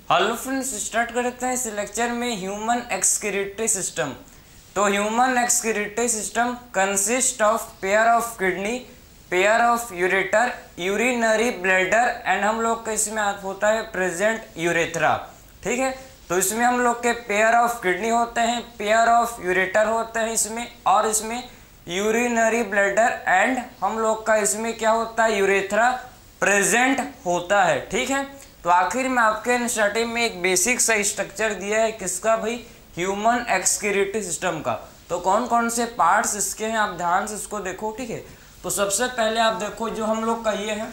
Hello friends, start करते हैं इस लेक्चर में ह्यूमन एक्सक्रीटरी सिस्टम। तो human excretory system consist of pair of kidney, pair of ureter, urinary bladder and हम लोग का इसमें होता है प्रेजेंट यूरेथ्रा। ठीक है, तो इसमें हम लोग के पेयर ऑफ किडनी होते हैं, पेयर ऑफ यूरेटर होते हैं इसमें, और इसमें यूरिनरी ब्लैडर एंड हम लोग का इसमें क्या होता है यूरेथ्रा प्रेजेंट होता है। ठीक है, तो आखिर में आपके स्टार्टिंग में एक बेसिक सा स्ट्रक्चर दिया है किसका भाई, ह्यूमन एक्सक्रीटरी सिस्टम का। तो कौन कौन से पार्ट्स इसके हैं आप ध्यान से इसको देखो। ठीक है, तो सबसे पहले आप देखो जो हम लोग का ये है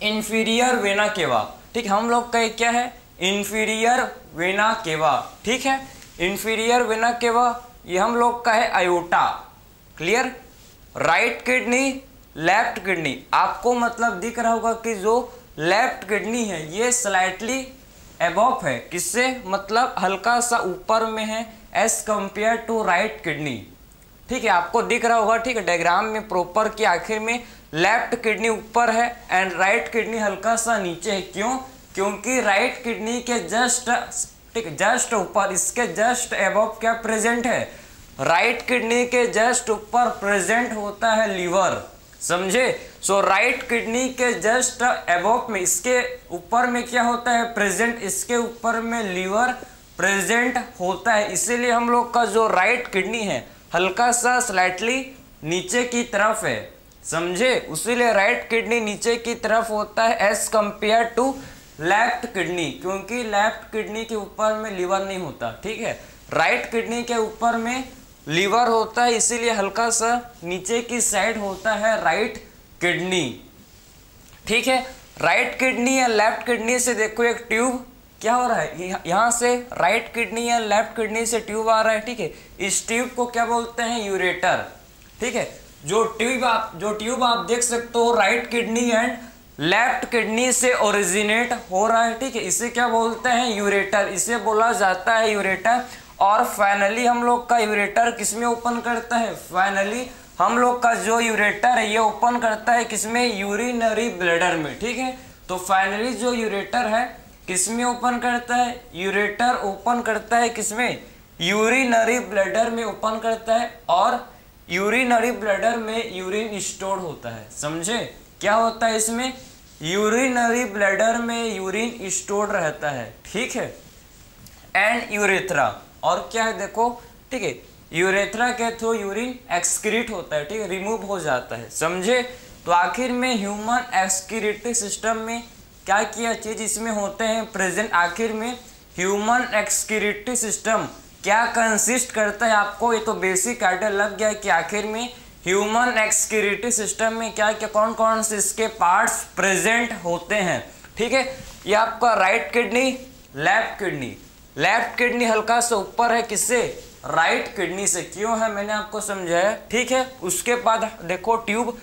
इंफीरियर वेना केवा। ठीक, हम लोग का ये क्या है, इंफीरियर वेना केवा। ठीक है, इंफीरियर वेना केवा ये हम लोग का है aorta. Clear, right kidney left kidney, आपको मतलब दिख रहा होगा कि जो लेफ्ट किडनी है ये स्लाइटली अबव है, किससे मतलब हल्का सा ऊपर में है as compare to right kidney. ठीक है, आपको दिख रहा होगा। ठीक है, डायग्राम में प्रॉपर कि आखिर में लेफ्ट किडनी ऊपर है एंड राइट किडनी हल्का सा नीचे है। क्यों? क्योंकि राइट किडनी के जस्ट ऊपर, इसके जस्ट अबव क्या प्रेजेंट है, राइट किडनी के जस्ट ऊपर प्रेजेंट होता है लीवर। समझे? सो राइट किडनी के जस्ट अबव में, इसके ऊपर में क्या होता है प्रेजेंट, इसके ऊपर में लीवर प्रेजेंट होता है। इसीलिए हम लोग का जो राइट किडनी है हल्का सा स्लाइटली नीचे की तरफ है। समझे? इसीलिए राइट किडनी नीचे की तरफ होता है as compare to left kidney, क्योंकि लेफ्ट किडनी के ऊपर में लीवर नहीं होता। ठीक है, राइट किडनी के ऊपर में लीवर होता है, इसीलिए हल्का सा नीचे की साइड होता है राइट किडनी। ठीक है, राइट किडनी या लेफ्ट किडनी से देखो एक ट्यूब क्या हो रहा है, यहाँ से राइट किडनी या लेफ्ट किडनी से ट्यूब आ रहा है। ठीक है, इस ट्यूब को क्या बोलते हैं, यूरेटर। ठीक है, जो ट्यूब आप देख सकते हो right kidney and left kidney से ओरिजिनेट हो रहा है। ठीक है, इसे क्या बोलते हैं, यूरेटर, इसे बोला जाता है यूरेटर। और फाइनली हम लोग का यूरेटर किसमें ओपन करता है, फाइनली हम लोग का जो यूरेटर है ये ओपन करता है किसमें, यूरिनरी ब्लैडर में। ठीक है, तो फाइनली जो यूरेटर है किसमें ओपन करता है, यूरेटर ओपन करता है किसमें, यूरिनरी ब्लैडर में ओपन करता है, और यूरिनरी ब्लैडर में यूरिन स्टोर होता है। समझे? क्या होता है इसमें, यूरिनरी ब्लैडर में यूरिन स्टोर रहता है। ठीक है, एंड यूरेथ्रा, और क्या है देखो। ठीक है, यूरेथ्रा के थ्रू यूरिन एक्सक्रीट होता है। ठीक है, रिमूव हो जाता है। समझे? तो आखिर में ह्यूमन एक्सक्रीटरी सिस्टम में क्या क्या चीज इसमें होते हैं प्रेजेंट। आखिर में ह्यूमन एक्सक्रीटरी सिस्टम क्या कंसिस्ट करता है, आपको ये तो बेसिक आइडिया लग गया कि आखिर में ह्यूमन एक्सक्रीटरी सिस्टम में क्या क्या कौन कौन से इसके पार्ट्स प्रेजेंट होते हैं। ठीक है, ये आपका right kidney left kidney, left kidney हल्का सा ऊपर है किससे, राइट किडनी से। क्यों है मैंने आपको समझाया। ठीक है, उसके बाद देखो ट्यूब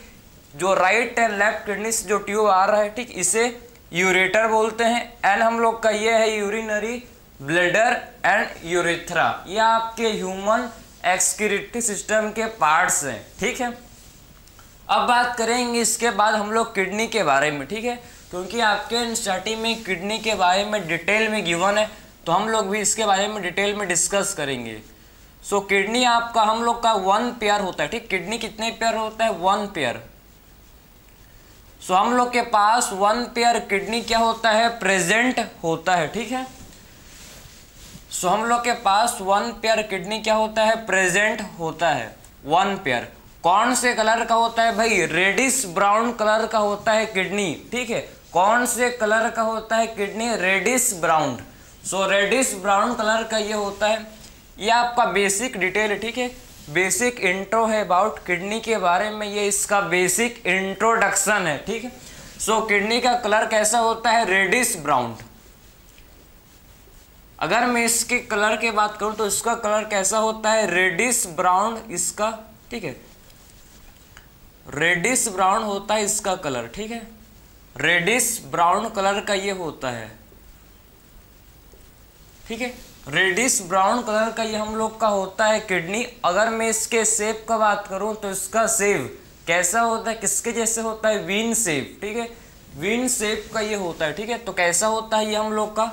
जो राइट एंड लेफ्ट किडनी से जो ट्यूब आ रहा है, ठीक, इसे यूरेटर बोलते हैं। एंड हम लोग का ये है यूरिनरी ब्लैडर एंड यूरेथ्रा, ये आपके ह्यूमन एक्सक्रीटरी सिस्टम के पार्ट्स हैं। ठीक है, अब बात करेंगे इसके बाद हम लोग किडनी के बारे में। ठीक है, क्योंकि आपके स्टार्टिंग में किडनी के बारे में डिटेल में गिवन है, तो हम लोग भी इसके बारे में डिटेल में डिस्कस करेंगे। सो किडनी आपका हम लोग का 1 पेयर होता है। ठीक, किडनी कितने पेयर होता है, 1 पेयर। सो हम लोग के पास 1 पेयर किडनी क्या होता है, प्रेजेंट होता है। ठीक है, सो हम लोग के पास 1 पेयर किडनी क्या होता है, प्रेजेंट होता है 1 पेयर। कौन से कलर का होता है भाई, रेडिश ब्राउन कलर का होता है किडनी। ठीक है, कौन से कलर का होता है किडनी, रेडिश ब्राउन। सो रेडिश ब्राउन कलर का ये होता है। ये आपका बेसिक डिटेल है। ठीक है, बेसिक इंट्रो है अबाउट किडनी के बारे में, ये इसका बेसिक इंट्रोडक्शन है। ठीक है, सो किडनी का कलर कैसा होता है, रेडिश ब्राउन। अगर मैं इसके कलर की बात करूं तो इसका कलर कैसा होता है, रेडिश ब्राउन इसका। ठीक है, रेडिश ब्राउन होता है इसका कलर। ठीक है, रेडिश ब्राउन कलर का ये होता है। ठीक है, रेडिश ब्राउन कलर का ये हम लोग का होता है किडनी। अगर मैं इसके शेप का बात करूं तो इसका शेप कैसा होता है, किसके जैसे होता है, विन शेप। ठीक है, विन शेप का ये होता है। ठीक है, तो कैसा होता है ये हम लोग का,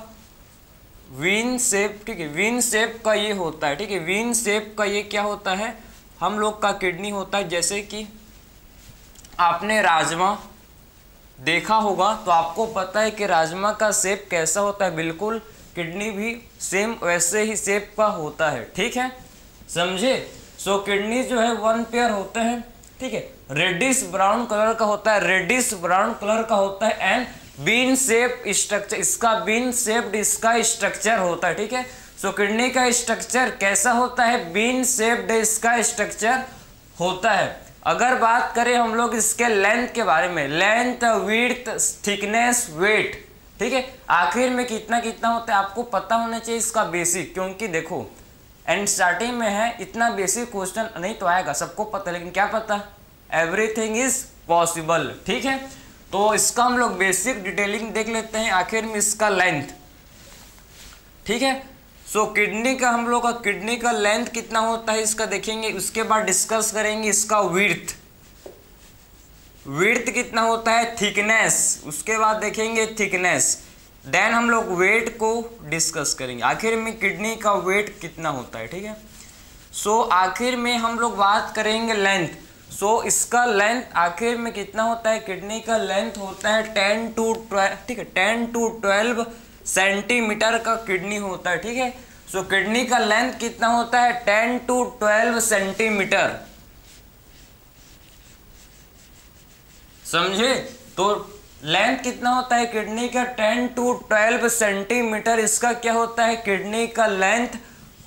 वीन शेप, ठीक है, वीन शेप का ये होता है, ठीक है, वीन शेप का ये क्या होता है, हम लोग का किडनी होता है। जैसे कि आपने राजमा देखा होगा तो आपको पता है कि राजमा का शेप कैसा होता है, बिल्कुल किडनी भी सेम वैसे ही शेप का होता है, ठीक है, समझे। सो किडनी जो है 1 पेयर होते हैं, ठीक है, रेडिश ब्राउन कलर का होता है, रेडिश ब्राउन कलर का होता है एंड बीन शेप स्ट्रक्चर, इसका बीन शेप्ड इसका स्ट्रक्चर होता है, ठीक है। सो किडनी का स्ट्रक्चर कैसा होता है, बीन शेप्ड इसका स्ट्रक्चर होता है। अगर बात करें हम लोग इसके लेंथ के बारे में, लेंथ, विड्थ, थिकनेस, वेट, ठीक है, आखिर में कितना कितना होता है आपको पता होना चाहिए इसका बेसिक, क्योंकि देखो एंड स्टार्टिंग में है, इतना बेसिक क्वेश्चन नहीं तो आएगा, सबको पता, लेकिन क्या पता, एवरीथिंग इज पॉसिबल, ठीक है। तो इसका हम लोग बेसिक डिटेलिंग देख लेते हैं, आखिर में इसका लेंथ, ठीक है। सो किडनी का हम लोग का किडनी का लेंथ कितना होता है इसका देखेंगे, उसके बाद डिस्कस करेंगे इसका विड्थ, विड्थ कितना होता है, थिकनेस, उसके बाद देखेंगे थिकनेस, देन हम लोग वेट को डिस्कस करेंगे, आखिर में किडनी का वेट कितना होता है, ठीक है। सो आखिर में हम लोग बात करेंगे लेंथ। सो इसका लेंथ आखिर में कितना होता है, किडनी का लेंथ होता है 10 to 12, ठीक है, 10 to 12 सेंटीमीटर का किडनी होता है, ठीक है। सो किडनी का लेंथ कितना होता है, 10 to 12 सेंटीमीटर, समझे। तो लेंथ कितना होता है किडनी का, 10 to 12 सेंटीमीटर इसका क्या होता है, किडनी का लेंथ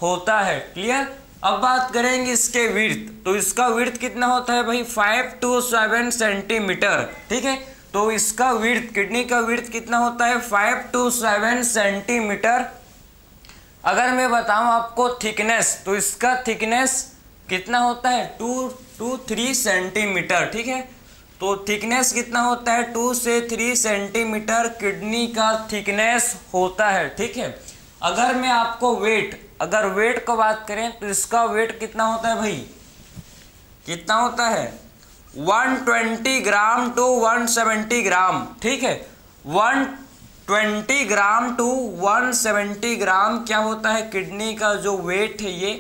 होता है, क्लियर। अब बात करेंगे इसके विड्थ, तो इसका विड्थ कितना होता है भाई, 5 to 7 सेंटीमीटर, ठीक है। तो इसका विड्थ, किडनी का विड्थ कितना होता है, 5 to 7 सेंटीमीटर। अगर मैं बताऊं आपको थिकनेस, तो इसका थिकनेस कितना होता है, 2 to 3 सेंटीमीटर, ठीक है। तो थिकनेस कितना होता है, 2 से 3 सेंटीमीटर किडनी का थिकनेस होता है, ठीक है। अगर मैं आपको वेट, अगर वेट को बात करें तो इसका वेट कितना होता है भाई, कितना होता है, 120 ग्राम टू 170 ग्राम, ठीक है, 120 ग्राम टू 170 ग्राम क्या होता है, किडनी का जो वेट है ये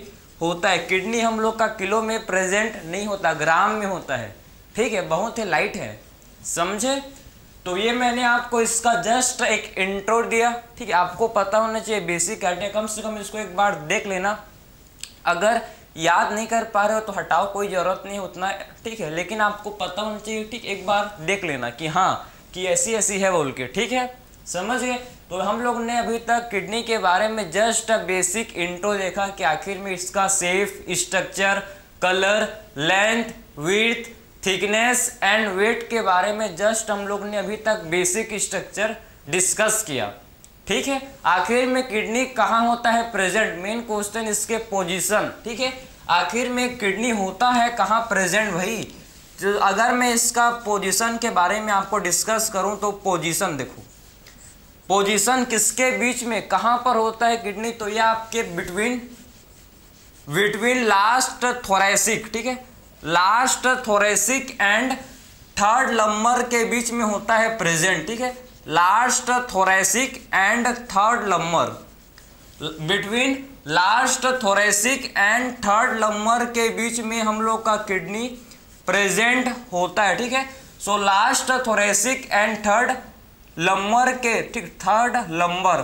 होता है। किडनी हम लोग का किलो में प्रेजेंट नहीं होता, ग्राम में होता है, ठीक है, बहुत ही लाइट है, समझे। तो ये मैंने आपको इसका जस्ट एक इंट्रो दिया, ठीक है, आपको पता होना चाहिए बेसिक आइडिया, कम से कम इसको एक बार देख लेना। अगर याद नहीं कर पा रहे हो तो हटाओ, कोई ज़रूरत नहीं उतना, ठीक है, लेकिन आपको पता होना चाहिए, ठीक, एक बार देख लेना कि हाँ कि ऐसी ऐसी है बोल के, ठीक है, समझ गए। तो हम लोग ने अभी तक किडनी के बारे में जस्ट बेसिक इंट्रो देखा कि आखिर में इसका shape, structure, colour, length, width, thickness and weight के बारे में जस्ट हम लोग ने अभी तक बेसिक स्ट्रक्चर डिस्कस किया, ठीक है। आखिर में किडनी कहाँ होता है प्रेजेंट, मेन क्वेश्चन इसके पोजीशन, ठीक है, आखिर में किडनी होता है कहाँ प्रेजेंट भाई। तो अगर मैं इसका पोजीशन के बारे में आपको डिस्कस करूं तो पोजीशन देखो, पोजीशन किसके बीच में कहाँ पर होता है किडनी, तो ये आपके बिटवीन लास्ट थोरैसिक, ठीक है, last thoracic and third lumbar के बीच में होता है प्रेजेंट, ठीक है, last thoracic and third lumbar, between last thoracic and third lumbar के बीच में हम लोग का किडनी प्रेजेंट होता है, ठीक है। So last thoracic and third lumbar के, ठीक, third lumbar,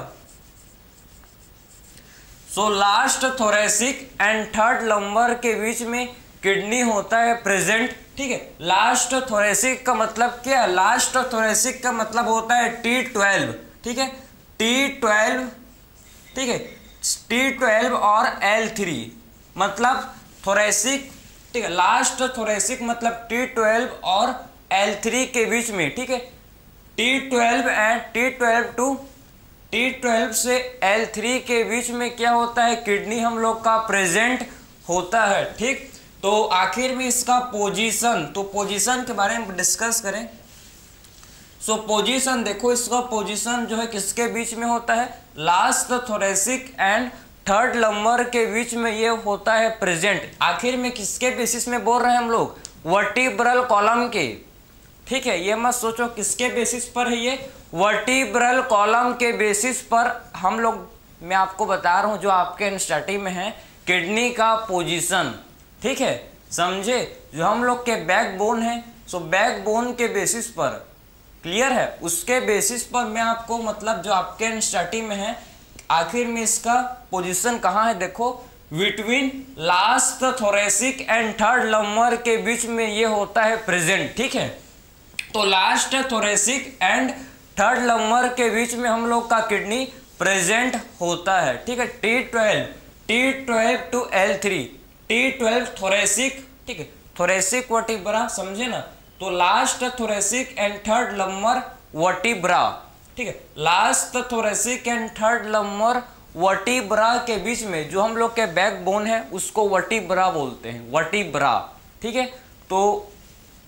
so last thoracic and third lumbar के बीच में किडनी होता है प्रेजेंट, ठीक है। लास्ट थोरैसिक का मतलब क्या है, लास्ट थोरैसिक का मतलब होता है T12, ठीक है, T12, ठीक है, T12 और L3 मतलब थोरैसिक, ठीक है, लास्ट थोरैसिक मतलब T12 और L3 के बीच में, ठीक है, T12 एंड T12 से L3 के बीच में क्या होता है, किडनी हम लोग का प्रेजेंट होता है, ठीक। तो आखिर में इसका पोजीशन, तो पोजीशन के बारे में डिस्कस करें। सो पोजीशन देखो, इसका पोजीशन जो है किसके बीच में होता है, last thoracic and third lumbar के बीच में ये होता है प्रेजेंट। आखिर में किसके बेसिस में बोल रहे हैं हम लोग, वर्टिब्रल कॉलम के, ठीक है, ये मत सोचो किसके बेसिस पर है, ये वर्टिब्रल कॉलम के बेसिस पर हम लोग मैं आपको बता रहा हूँ जो आपके एनसीईआरटी में है, किडनी का पोजीशन, ठीक है, समझे। जो हम लोग के बैकबोन है, सो बैकबोन के बेसिस पर, क्लियर है, उसके बेसिस पर मैं आपको मतलब जो आपके एनसीईआरटी में है आखिर में इसका पोजीशन कहाँ है, देखो between last thoracic and third lumbar के बीच में ये होता है प्रेजेंट, ठीक है। तो last thoracic and third lumbar के बीच में हम लोग का किडनी प्रेजेंट होता है, ठीक है। T12 to L3, T12 thoracic, ठीक है, थोरेसिक वर्टिब्रा, समझे ना। तो last thoracic and third lumbar vertebra, ठीक है, last thoracic and third lumbar vertebra के बीच में जो हम लोग के बैकबोन है उसको वर्टिब्रा बोलते हैं, वर्टिब्रा, ठीक है। तो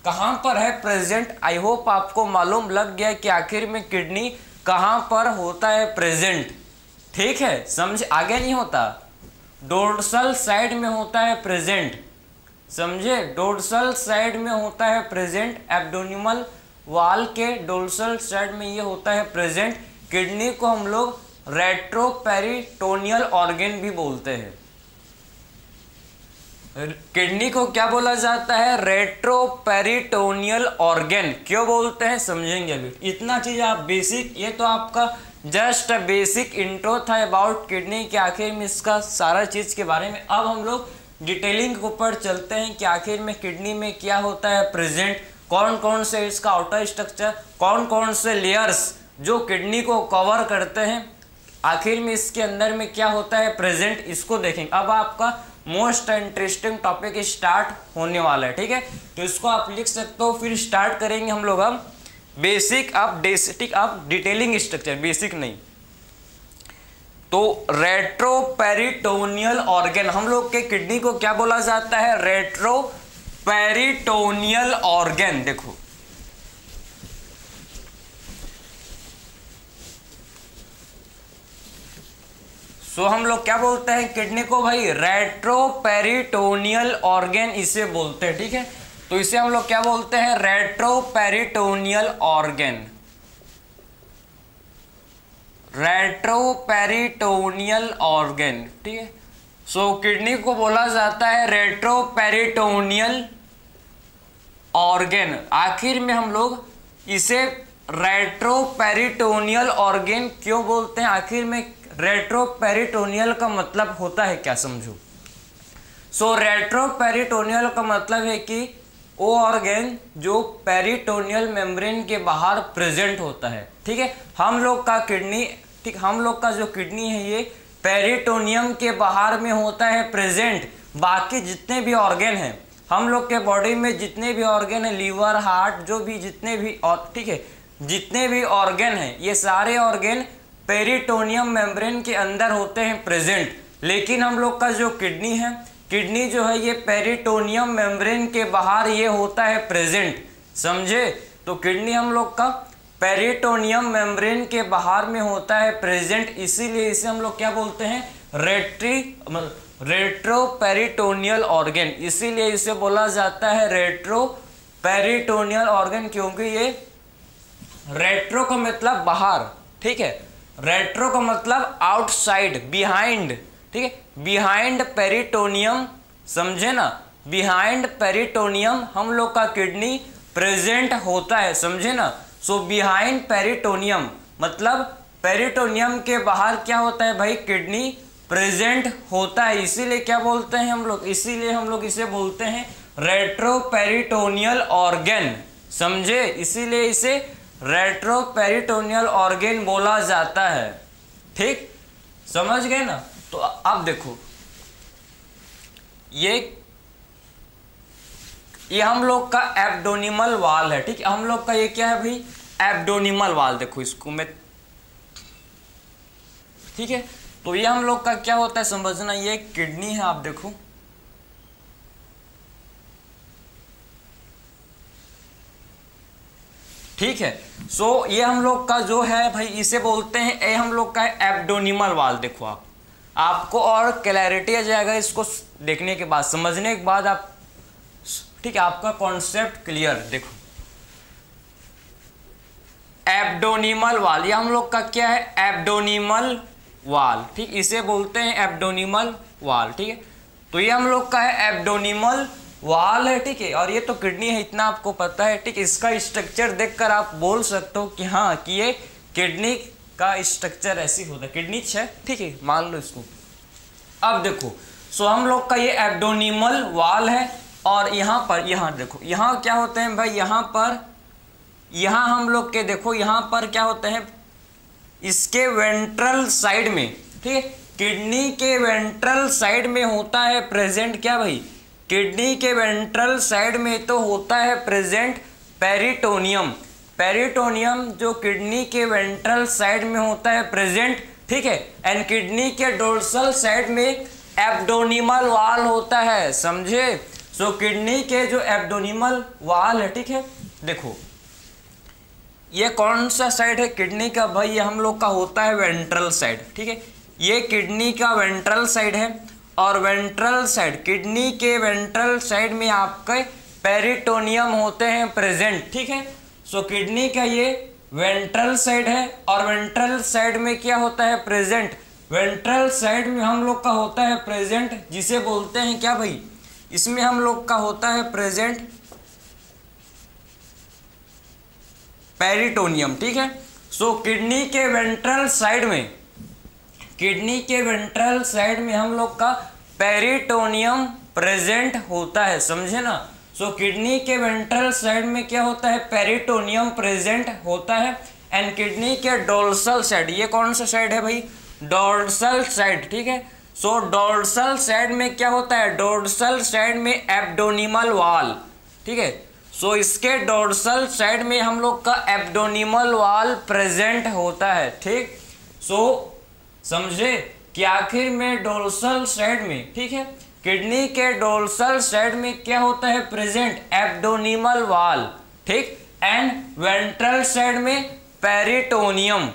कहाँ पर है प्रेजेंट, आई होप आपको मालूम लग गया कि आखिर में किडनी कहाँ पर होता है प्रेजेंट, ठीक है, समझे। आगे नहीं होता, डोर्सल साइड में होता है प्रेजेंट, समझे, डोर्सल साइड में होता है प्रेजेंट, एब्डोमिनल वाल के डोर्सल साइड में ये होता है प्रेजेंट। किडनी को हम लोग रेट्रोपेरिटोनियल ऑर्गन भी बोलते हैं। किडनी को क्या बोला जाता है, रेट्रोपेरिटोनियल ऑर्गन, क्यों बोलते हैं समझेंगे अभी। इतना चीज आप बेसिक, ये तो आपका जस्ट बेसिक इंट्रो था अबाउट किडनी के, आखिर में इसका सारा चीज के बारे में। अब हम लोग डिटेलिंग के ऊपर चलते हैं कि आखिर में किडनी में क्या होता है प्रेजेंट, कौन कौन से इसका आउटर स्ट्रक्चर, कौन कौन से लेयर्स जो किडनी को कवर करते हैं, आखिर में इसके अंदर में क्या होता है प्रेजेंट, इसको देखेंगे। अब आपका मोस्ट इंटरेस्टिंग टॉपिक स्टार्ट होने वाला है, ठीक है। तो इसको आप लिख सकते हो, फिर स्टार्ट करेंगे हम लोग अब बेसिक, अब डिटेलिंग स्ट्रक्चर, बेसिक नहीं। तो रेट्रोपेरिटोनियल ऑर्गन, हम लोग के किडनी को क्या बोला जाता है, रेट्रोपेरिटोनियल ऑर्गन। देखो सो हम लोग क्या बोलते हैं किडनी को भाई, रेट्रोपेरिटोनियल ऑर्गन इसे बोलते हैं, ठीक है। तो इसे हम लोग क्या बोलते हैं, रेट्रोपेरिटोनियल ऑर्गन, रेट्रोपेरिटोनियल ऑर्गन, ठीक है। सो किडनी को बोला जाता है रेट्रोपेरिटोनियल ऑर्गन। आखिर में हम लोग इसे रेट्रोपेरिटोनियल ऑर्गन क्यों बोलते हैं, आखिर में रेट्रोपेरिटोनियल का मतलब होता है क्या, समझो। सो रेट्रोपेरिटोनियल का मतलब है कि वो ऑर्गन जो पेरिटोनियल मेम्ब्रेन के बाहर प्रेजेंट होता है, ठीक है। हम लोग का किडनी, ठीक, हम लोग का जो किडनी है ये पेरिटोनियम के बाहर में होता है प्रेजेंट। बाकी जितने भी ऑर्गन हैं हम लोग के बॉडी में, जितने भी ऑर्गन है, लीवर, हार्ट, जो भी जितने भी, और ठीक है, जितने भी ऑर्गन हैं ये सारे ऑर्गन पेरिटोनियम मेम्ब्रेन के अंदर होते हैं प्रेजेंट। लेकिन हम लोग का जो किडनी है, किडनी जो है ये पेरिटोनियम मेम्ब्रेन के बाहर ये होता है प्रेजेंट, समझे। तो किडनी हम लोग का पेरिटोनियम मेम्ब्रेन के बाहर में होता है प्रेजेंट, इसीलिए इसे हम लोग क्या बोलते हैं, रेट्रोपेरिटोनियल ऑर्गन, इसीलिए इसे बोला जाता है रेट्रोपेरिटोनियल ऑर्गन, क्योंकि ये रेट्रो का मतलब बाहर, ठीक है, रेट्रो का मतलब आउटसाइड, बिहाइंड, ठीक है, बिहाइंड पेरिटोनियम, समझे ना, बिहाइंड पेरिटोनियम हम लोग का किडनी प्रेजेंट होता है, समझे ना। सो बिहाइंड पेरिटोनियम मतलब पेरिटोनियम के बाहर क्या होता है भाई, किडनी प्रेजेंट होता है, इसीलिए क्या बोलते हैं हम लोग, इसीलिए हम लोग इसे बोलते हैं रेट्रोपेरिटोनियल ऑर्गन, समझे, इसीलिए इसे रेट्रोपेरिटोनियल ऑर्गन बोला जाता है, ठीक, समझ गए ना। तो अब देखो ये हम लोग का एब्डोमिनल वाल है, ठीक है, हम लोग का ये क्या है भाई, एब्डोमिनल वाल, देखो इसको मैं, ठीक है। तो ये हम लोग का क्या होता है समझना, ये किडनी है, आप देखो, ठीक है। सो ये हम लोग का जो है भाई, इसे बोलते हैं, ये हम लोग का है एब्डोमिनल वाल। देखो आपको और क्लैरिटी आ जाएगा इसको देखने के बाद, समझने के बाद आप, ठीक है, आपका कॉन्सेप्ट क्लियर। देखो एब्डोमिनल वाल, ये हम लोग का क्या है, एब्डोमिनल वाल, ठीक, इसे बोलते हैं एब्डोनिमल वाल, ठीक है। तो ये हम लोग का है एब्डोनिमल वाल है, ठीक है, और ये तो किडनी है, इतना आपको पता है, ठीक। इसका स्ट्रक्चर देखकर आप बोल सकते हो कि हाँ कि ये किडनी का स्ट्रक्चर ऐसी होता है, किडनी है, ठीक है, मान लो इसको। अब देखो, सो हम लोग का ये एब्डोनिमल वाल है, और यहाँ पर, यहाँ देखो, यहाँ क्या होते हैं भाई, यहाँ पर, यहाँ हम लोग के देखो, यहाँ पर क्या होते हैं, इसके वेंट्रल साइड में, ठीक है, किडनी के वेंट्रल साइड में होता है प्रेजेंट क्या भाई, किडनी के वेंट्रल साइड में तो होता है प्रेजेंट पेरिटोनियम। पेरिटोनियम जो किडनी के वेंट्रल साइड में होता है प्रेजेंट, ठीक है, एंड किडनी के डोर्सल साइड में एब्डोनिमल वाल होता है, समझे। सो किडनी के जो एब्डोनिमल वाल है, ठीक है, देखो ये कौन सा साइड है किडनी का भाई, ये हम लोग का होता है वेंट्रल साइड, ठीक है, ये किडनी का वेंट्रल साइड है, और वेंट्रल साइड, किडनी के वेंट्रल साइड में आपके पेरिटोनियम होते हैं प्रेजेंट, ठीक है। सो किडनी का ये वेंट्रल साइड है, और वेंट्रल साइड में क्या होता है प्रेजेंट, वेंट्रल साइड में हम लोग का होता है प्रेजेंट, जिसे बोलते हैं क्या भाई, इसमें हम लोग का होता है प्रेजेंट पेरिटोनियम, ठीक है। सो किडनी के वेंट्रल साइड में, किडनी के वेंट्रल साइड में हम लोग का पेरिटोनियम प्रेजेंट होता है, समझे ना। सो किडनी के वेंट्रल साइड में क्या होता है, पेरिटोनियम प्रेजेंट होता है, एंड किडनी के डोर्सल साइड, ये कौन सा साइड है भाई, डोर्सल साइड, ठीक है। सो डोर्सल साइड में क्या होता है, डोर्सल साइड में एब्डोनिमल वाल, ठीक है। सो इसके डोर्सल साइड में हम लोग का एब्डोनिमल वाल प्रेजेंट होता है, ठीक। सो समझे कि आखिर में डोर्सल साइड में, ठीक है, किडनी के डोर्सल साइड में क्या होता है प्रेजेंट एब्डोनिमल वाल, ठीक, एंड वेंट्रल साइड में पेरिटोनियम।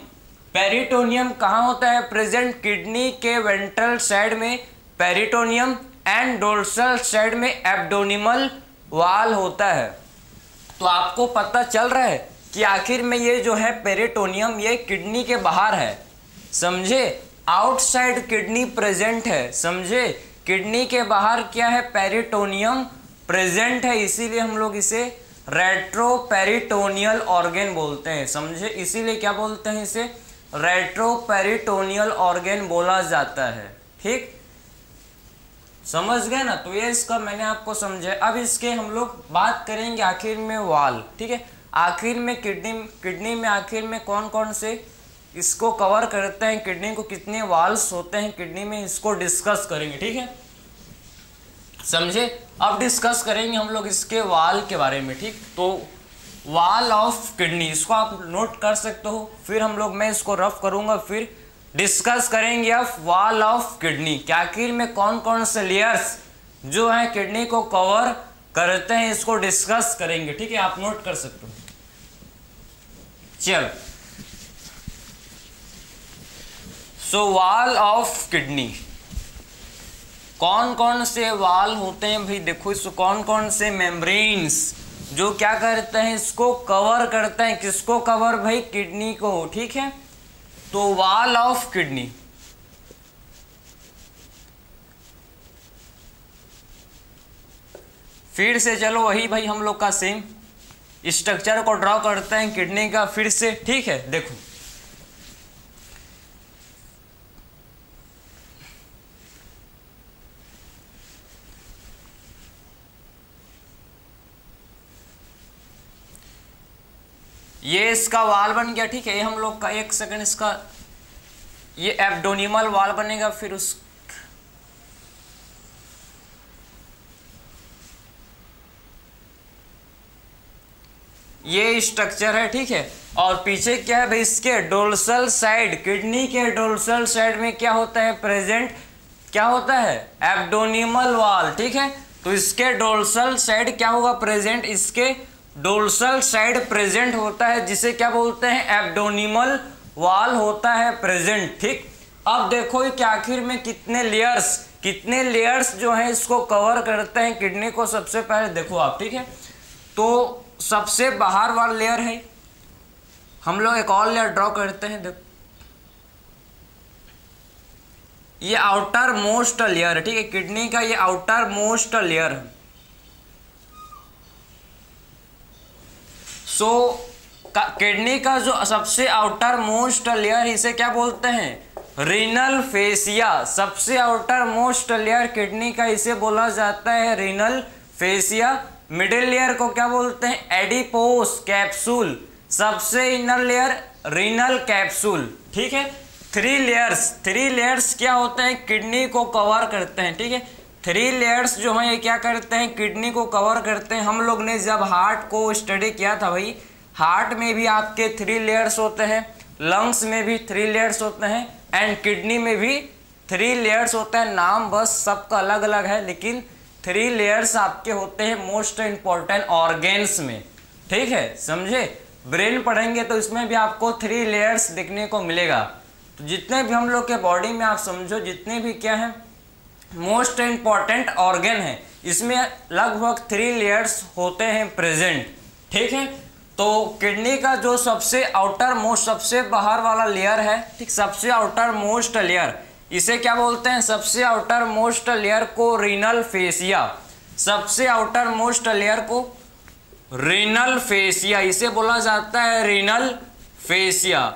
पेरिटोनियम कहाँ होता है प्रेजेंट, किडनी के वेंट्रल साइड में पेरिटोनियम, एंड डोर्सल साइड में एब्डोनिमल वाल होता है। तो आपको पता चल रहा है कि आखिर में ये जो है पेरिटोनियम, ये किडनी के बाहर है, समझे, आउटसाइड किडनी प्रेजेंट है, समझे, किडनी के बाहर क्या है, पेरिटोनियम प्रेजेंट है, इसीलिए हम लोग इसे रेट्रोपेरिटोनियल ऑर्गन बोलते हैं, समझे, इसीलिए क्या बोलते हैं, इसे रेट्रोपेरिटोनियल ऑर्गन बोला जाता है, ठीक, समझ गए ना। तो ये इसका मैंने आपको समझा। अब इसके हम लोग बात करेंगे आखिर में वाल, ठीक है, आखिर में किडनी में आखिर में कौन कौन से इसको कवर करते हैं, किडनी को कितने वाल्स होते हैं किडनी में, इसको डिस्कस करेंगे, ठीक है, समझे। अब डिस्कस करेंगे हम लोग इसके वाल के बारे में, ठीक। तो वाल ऑफ किडनी, इसको आप नोट कर सकते हो, फिर हम लोग, मैं इसको रफ करूंगा, फिर डिस्कस करेंगे अब वाल ऑफ किडनी, कि आखिर में कौन कौन से लेयर्स जो है किडनी को कवर करते हैं, इसको डिस्कस करेंगे, ठीक है, आप नोट कर सकते हो। चल, सो वाल ऑफ किडनी, कौन कौन से वाल होते हैं भाई, देखो इसको, कौन कौन से मेम्ब्रेन्स जो क्या करते हैं, इसको कवर करते हैं, किसको कवर भाई, किडनी को, ठीक है। तो वाल ऑफ किडनी, फिर से चलो वही भाई हम लोग का सेम स्ट्रक्चर को ड्रॉ करते हैं किडनी का फिर से, ठीक है। देखो ये इसका वाल बन गया, ठीक है, ये हम लोग का, एक सेकंड, इसका ये एब्डोनिमल वाल बनेगा, फिर उस ये स्ट्रक्चर है, ठीक है। और पीछे क्या है भाई, इसके डोर्सल साइड, किडनी के डोर्सल साइड में क्या होता है प्रेजेंट, क्या होता है एब्डोनिमल वाल, ठीक है। तो इसके डोर्सल साइड क्या होगा प्रेजेंट, इसके डोर्सल साइड प्रेजेंट होता है, जिसे क्या बोलते हैं एब्डोनिमल वाल होता है प्रेजेंट, ठीक। अब देखो कि आखिर में कितने लेयर्स जो है इसको कवर करते हैं किडनी को, सबसे पहले देखो आप, ठीक है। तो सबसे बाहर वाला लेयर है, हम लोग एक और लेयर ड्रॉ करते हैं, देखो ये आउटर मोस्ट लेयर है, ठीक है, किडनी का ये आउटर मोस्ट लेयर है। सो किडनी का जो सबसे आउटर मोस्ट लेयर, इसे क्या बोलते हैं? Renal fascia. सबसे आउटर मोस्ट लेयर किडनी का इसे बोला जाता है रीनल फेसिया। मिडिल लेयर को क्या बोलते हैं? Adipose capsule. सबसे इनर लेयर रीनल कैप्सूल, ठीक है। थ्री लेयर्स क्या होते हैं? किडनी को कवर करते हैं, ठीक है। थ्री लेयर्स जो हैं ये क्या करते हैं? किडनी को कवर करते हैं। हम लोग ने जब हार्ट को स्टडी किया था भाई, हार्ट में भी आपके थ्री लेयर्स होते हैं, लंग्स में भी थ्री लेयर्स होते हैं, एंड किडनी में भी थ्री लेयर्स होते हैं। नाम बस सबका अलग अलग है, लेकिन थ्री लेयर्स आपके होते हैं मोस्ट इंपॉर्टेंट ऑर्गेन्स में, ठीक है, समझे। ब्रेन पढ़ेंगे तो इसमें भी आपको थ्री लेयर्स देखने को मिलेगा। तो जितने भी हम लोग के बॉडी में आप समझो, जितने भी क्या है मोस्ट इंपॉर्टेंट ऑर्गन है, इसमें लगभग थ्री लेयर्स होते हैं प्रेजेंट, ठीक है। तो किडनी का जो सबसे आउटर मोस्ट, सबसे बाहर वाला लेयर है, ठीक, सबसे आउटर मोस्ट लेयर, इसे क्या बोलते हैं? सबसे आउटर मोस्ट लेयर को रीनल फेसिया। सबसे आउटर मोस्ट लेयर को रीनल फेसिया, इसे बोला जाता है renal fascia.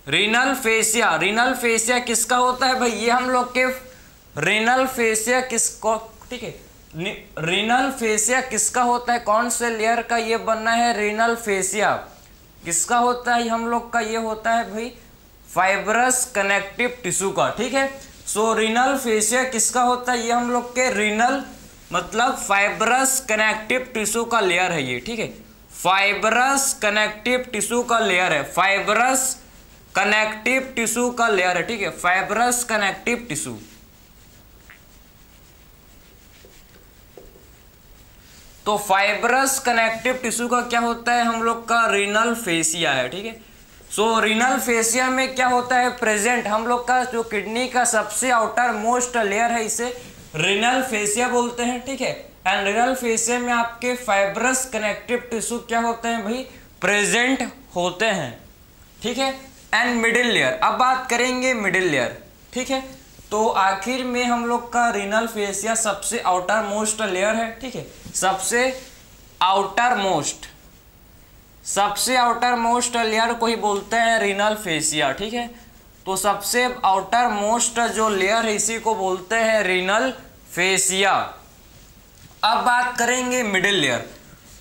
Renal fascia, renal fascia किसका होता है भाई? ये हम लोग के रीनल फेसिया किसको, ठीक है, रीनल फेसिया किसका होता है? कौन से लेयर का ये बनना है? रीनल फेसिया किसका होता है? हम लोग का ये होता है भाई फाइब्रस कनेक्टिव टिश्यू का, ठीक है। सो रीनल फेसिया किसका होता है? ये हम लोग के रीनल मतलब फाइब्रस कनेक्टिव टिश्यू का लेयर है ये, ठीक है। फाइब्रस कनेक्टिव टिश्यू का लेयर है, फाइब्रस कनेक्टिव टिश्यू का लेयर है, ठीक है, फाइब्रस कनेक्टिव टिश्यू। तो फाइब्रस कनेक्टिव टिश्यू का क्या होता है? हम लोग का रीनल फेसिया है, ठीक है। सो रीनल फेसिया में क्या होता है प्रेजेंट? हम लोग का जो किडनी का सबसे आउटर मोस्ट लेयर है, इसे रीनल फेसिया बोलते हैं, ठीक है। एंड रीनल फेसिया में आपके फाइब्रस कनेक्टिव टिश्यू क्या होते हैं भाई? प्रेजेंट होते हैं, ठीक है। एंड मिडिल लेयर, अब बात करेंगे मिडिल लेयर, ठीक है। तो आखिर में हम लोग का रीनल फेसिया सबसे आउटर मोस्ट लेयर है, ठीक है। सबसे आउटर मोस्ट लेयर को ही बोलते हैं रीनल फेसिया, ठीक है। तो सबसे आउटर मोस्ट जो लेयर है इसी को बोलते हैं रीनल फेसिया। अब बात करेंगे मिडिल लेयर।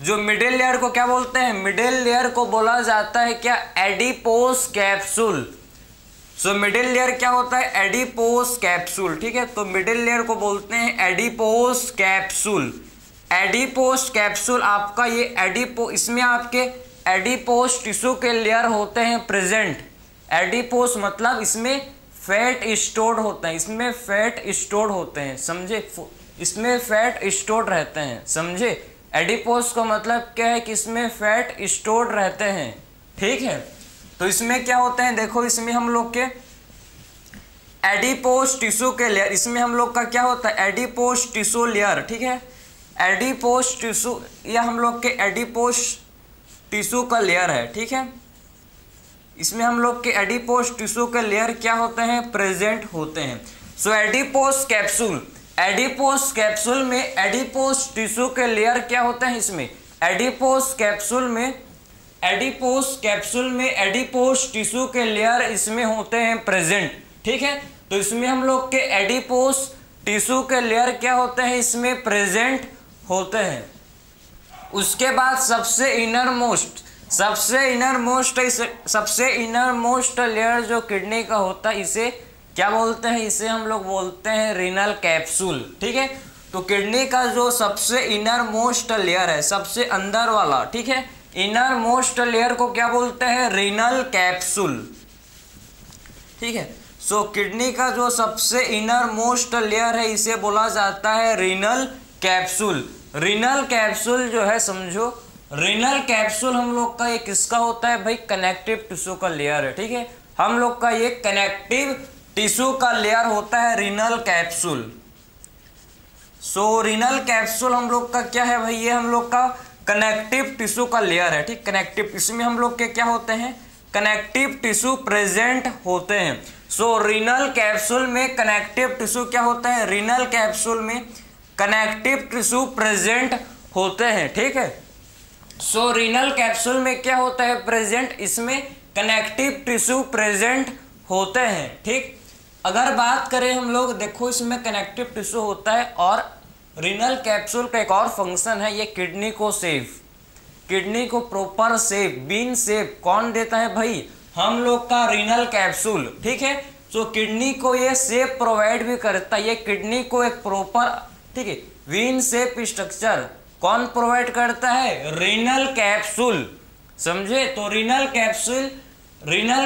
जो मिडिल लेयर को क्या बोलते हैं? मिडिल लेयर को बोला जाता है क्या? Adipose capsule. So middle layer क्या होता है? एडिपोस कैप्सूल, ठीक है। तो मिडिल लेयर को बोलते हैं एडिपोस कैप्सूल। एडिपोस कैप्सूल आपका ये इसमें आपके एडिपोस टिश्यू के लेयर होते हैं प्रेजेंट। एडिपोस मतलब इसमें फैट स्टोर्ड होते हैं, इसमें फैट स्टोर्ड होते हैं, समझे, इसमें फैट स्टोर्ड रहते हैं, समझे। एडिपोस का मतलब क्या है? कि इसमें फैट स्टोर्ड रहते हैं, ठीक है। तो इसमें क्या होते हैं? देखो, इसमें हम लोग के एडिपोस टिश्यू के लेयर, इसमें हम लोग का क्या होता है? एडिपोस टिश्यू लेयर, ठीक है। एडिपोस टिश्यू, यह हम लोग के एडिपोस टिश्यू का लेयर है, ठीक है। इसमें हम लोग के एडिपोस टिश्यू के लेयर क्या होते हैं? प्रेजेंट होते हैं। सो एडिपोस कैप्सूल, एडिपोस कैप्सूल में एडिपोस टिश्यू के लेयर क्या होते हैं? इसमें एडिपोस कैप्सूल में एडिपोस टिश्यू के लेयर इसमें होते हैं प्रेजेंट, ठीक है। तो इसमें हम लोग के एडिपोस टिश्यू के लेयर क्या होते हैं? इसमें प्रेजेंट होते हैं। उसके बाद सबसे इनर मोस्ट लेयर जो किडनी का होता है, इसे क्या बोलते हैं? इसे हम लोग बोलते हैं रीनल कैप्सूल, ठीक है। तो किडनी का जो सबसे इनर मोस्ट लेयर है, सबसे अंदर वाला, ठीक है, इनर मोस्ट लेयर को क्या बोलते हैं? रीनल कैप्सूल, ठीक है। सो किडनी का जो सबसे इनर मोस्ट लेयर है, इसे बोला जाता है रीनल कैप्सूल। रीनल कैप्सूल जो है, समझो, रीनल कैप्सूल हम लोग का ये किसका होता है भाई? कनेक्टिव टिश्यू का लेयर है, ठीक है। हम लोग का ये कनेक्टिव टिश्यू का लेयर होता है रीनल कैप्सूल। सो रीनल कैप्सूल हम लोग का क्या है भाई? ये हम लोग का कनेक्टिव टिश्यू का लेयर है, ठीक। कनेक्टिव, इसमें हम लोग के क्या होते हैं? कनेक्टिव टिश्यू प्रेजेंट होते हैं। सो रीनल कैप्सूल में कनेक्टिव टिश्यू क्या होता है, रीनल कैप्सूल में कनेक्टिव टिश्यू प्रेजेंट होते हैं, ठीक है। सो रीनल कैप्सूल में क्या होता है प्रेजेंट, इसमें कनेक्टिव टिश्यू प्रेजेंट होते हैं, ठीक। अगर बात करें हम लोग, देखो इसमें कनेक्टिव टिश्यू होता है और रीनल कैप्सूल का एक और फंक्शन है, ये किडनी को सेव, किडनी को प्रॉपर सेव, बीन सेव कौन देता है भाई, हम लोग का रीनल कैप्सूल, ठीक है। सो किडनी को ये सेव प्रोवाइड भी करता है, ये किडनी को एक प्रॉपर, ठीक है, बीन सेव स्ट्रक्चर कौन प्रोवाइड करता है, रीनल कैप्सूल, समझे। तो रीनल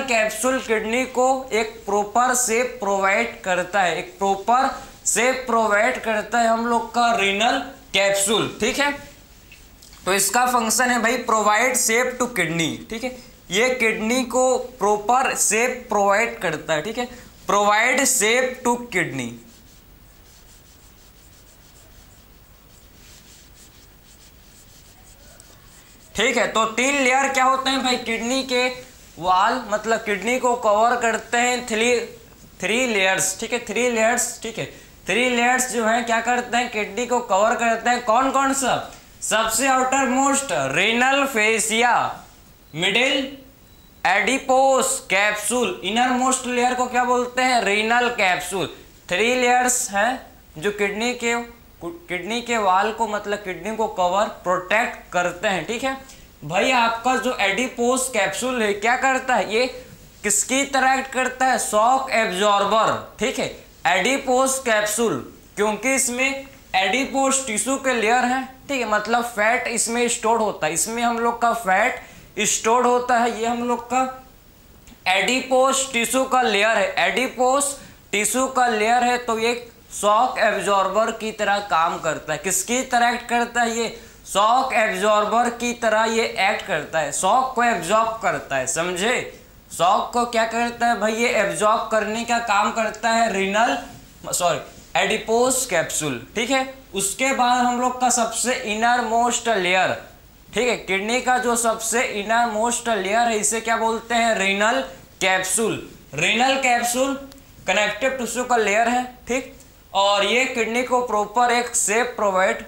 कैप्सूल किडनी को एक प्रॉपर शेप प्रोवाइड करता है, एक प्रॉपर शेप प्रोवाइड करता है हम लोग का रीनल कैप्सूल, ठीक है। तो इसका फंक्शन है भाई प्रोवाइड शेप टू किडनी, ठीक है, ये किडनी को प्रॉपर शेप प्रोवाइड करता है, ठीक है, प्रोवाइड शेप टू किडनी। ठीक है, तो 3 लेयर क्या होते हैं भाई, किडनी के वाल मतलब किडनी को कवर करते हैं 3 लेयर्स, ठीक है, 3 लेयर्स, ठीक है। 3 लेयर्स जो है क्या करते हैं, किडनी को कवर करते हैं, कौन कौन सा, सबसे outer most renal fascia, middle adipose capsule, inner most layer को क्या बोलते हैं, रीनल कैप्सूल। 3 लेयर्स हैं जो किडनी के वाल को मतलब किडनी को कवर प्रोटेक्ट करते हैं, ठीक है। भाई आपका जो एडिपोस कैप्सूल है क्या करता है, ये किसकी तरह एक्ट करता है, शॉक एब्जॉर्बर, ठीक है, एडिपोस कैप्सूल, क्योंकि इसमें एडिपोस टिश्यू के लेयर हैं, ठीक है, मतलब फैट इसमें स्टोर होता है, इसमें हम लोग का फैट स्टोर होता है, ये हम लोग का एडिपोस टिश्यू का लेयर है, एडिपोस टिश्यू का लेयर है, तो ये शॉक एब्जॉर्बर की तरह काम करता है, किसकी तरह एक्ट करता है, ये शॉक एब्जॉर्बर की तरह ये एक्ट करता है, शॉक को एब्जॉर्ब करता है, समझे। शॉक को क्या करता है भाई, ये एब्जॉर्ब करने का काम करता है एडिपोस कैप्सूल, ठीक है। उसके बाद हम लोग का सबसे इनर मोस्ट लेयर, ठीक है, किडनी का जो सबसे इनर मोस्ट लेयर है इसे क्या बोलते हैं, renal capsule. Renal capsule connective tissue का लेयर है, ठीक, और ये किडनी को प्रॉपर एक शेप प्रोवाइड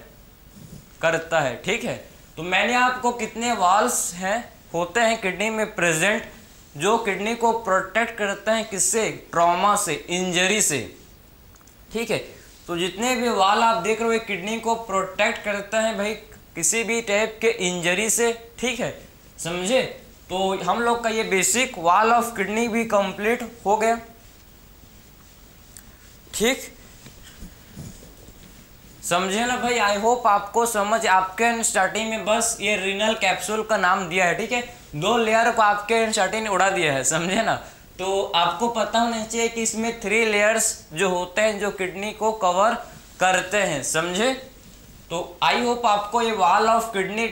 करता है, ठीक है। तो मैंने आपको कितने वाल्स हैं होते हैं किडनी में प्रेजेंट, जो किडनी को प्रोटेक्ट करते हैं किससे, ट्रॉमा से, इंजरी से, ठीक है। तो जितने भी वाल आप देख रहे हो किडनी को प्रोटेक्ट करते हैं भाई किसी भी टाइप के इंजरी से, ठीक है, समझे। तो हम लोग का ये बेसिक वाल ऑफ किडनी भी कंप्लीट हो गया, ठीक, समझे ना भाई। आई होप आपको समझ, आपके स्टार्टिंग में बस ये रीनल कैप्सूल का नाम दिया है, ठीक है, 2 लेयर को आपके स्टार्टिंग ने उड़ा दिया है, समझे ना। तो आपको पता होना चाहिए कि इसमें 3 लेयर्स जो होते हैं जो किडनी को कवर करते हैं, समझे। तो आई होप आपको ये वॉल ऑफ किडनी,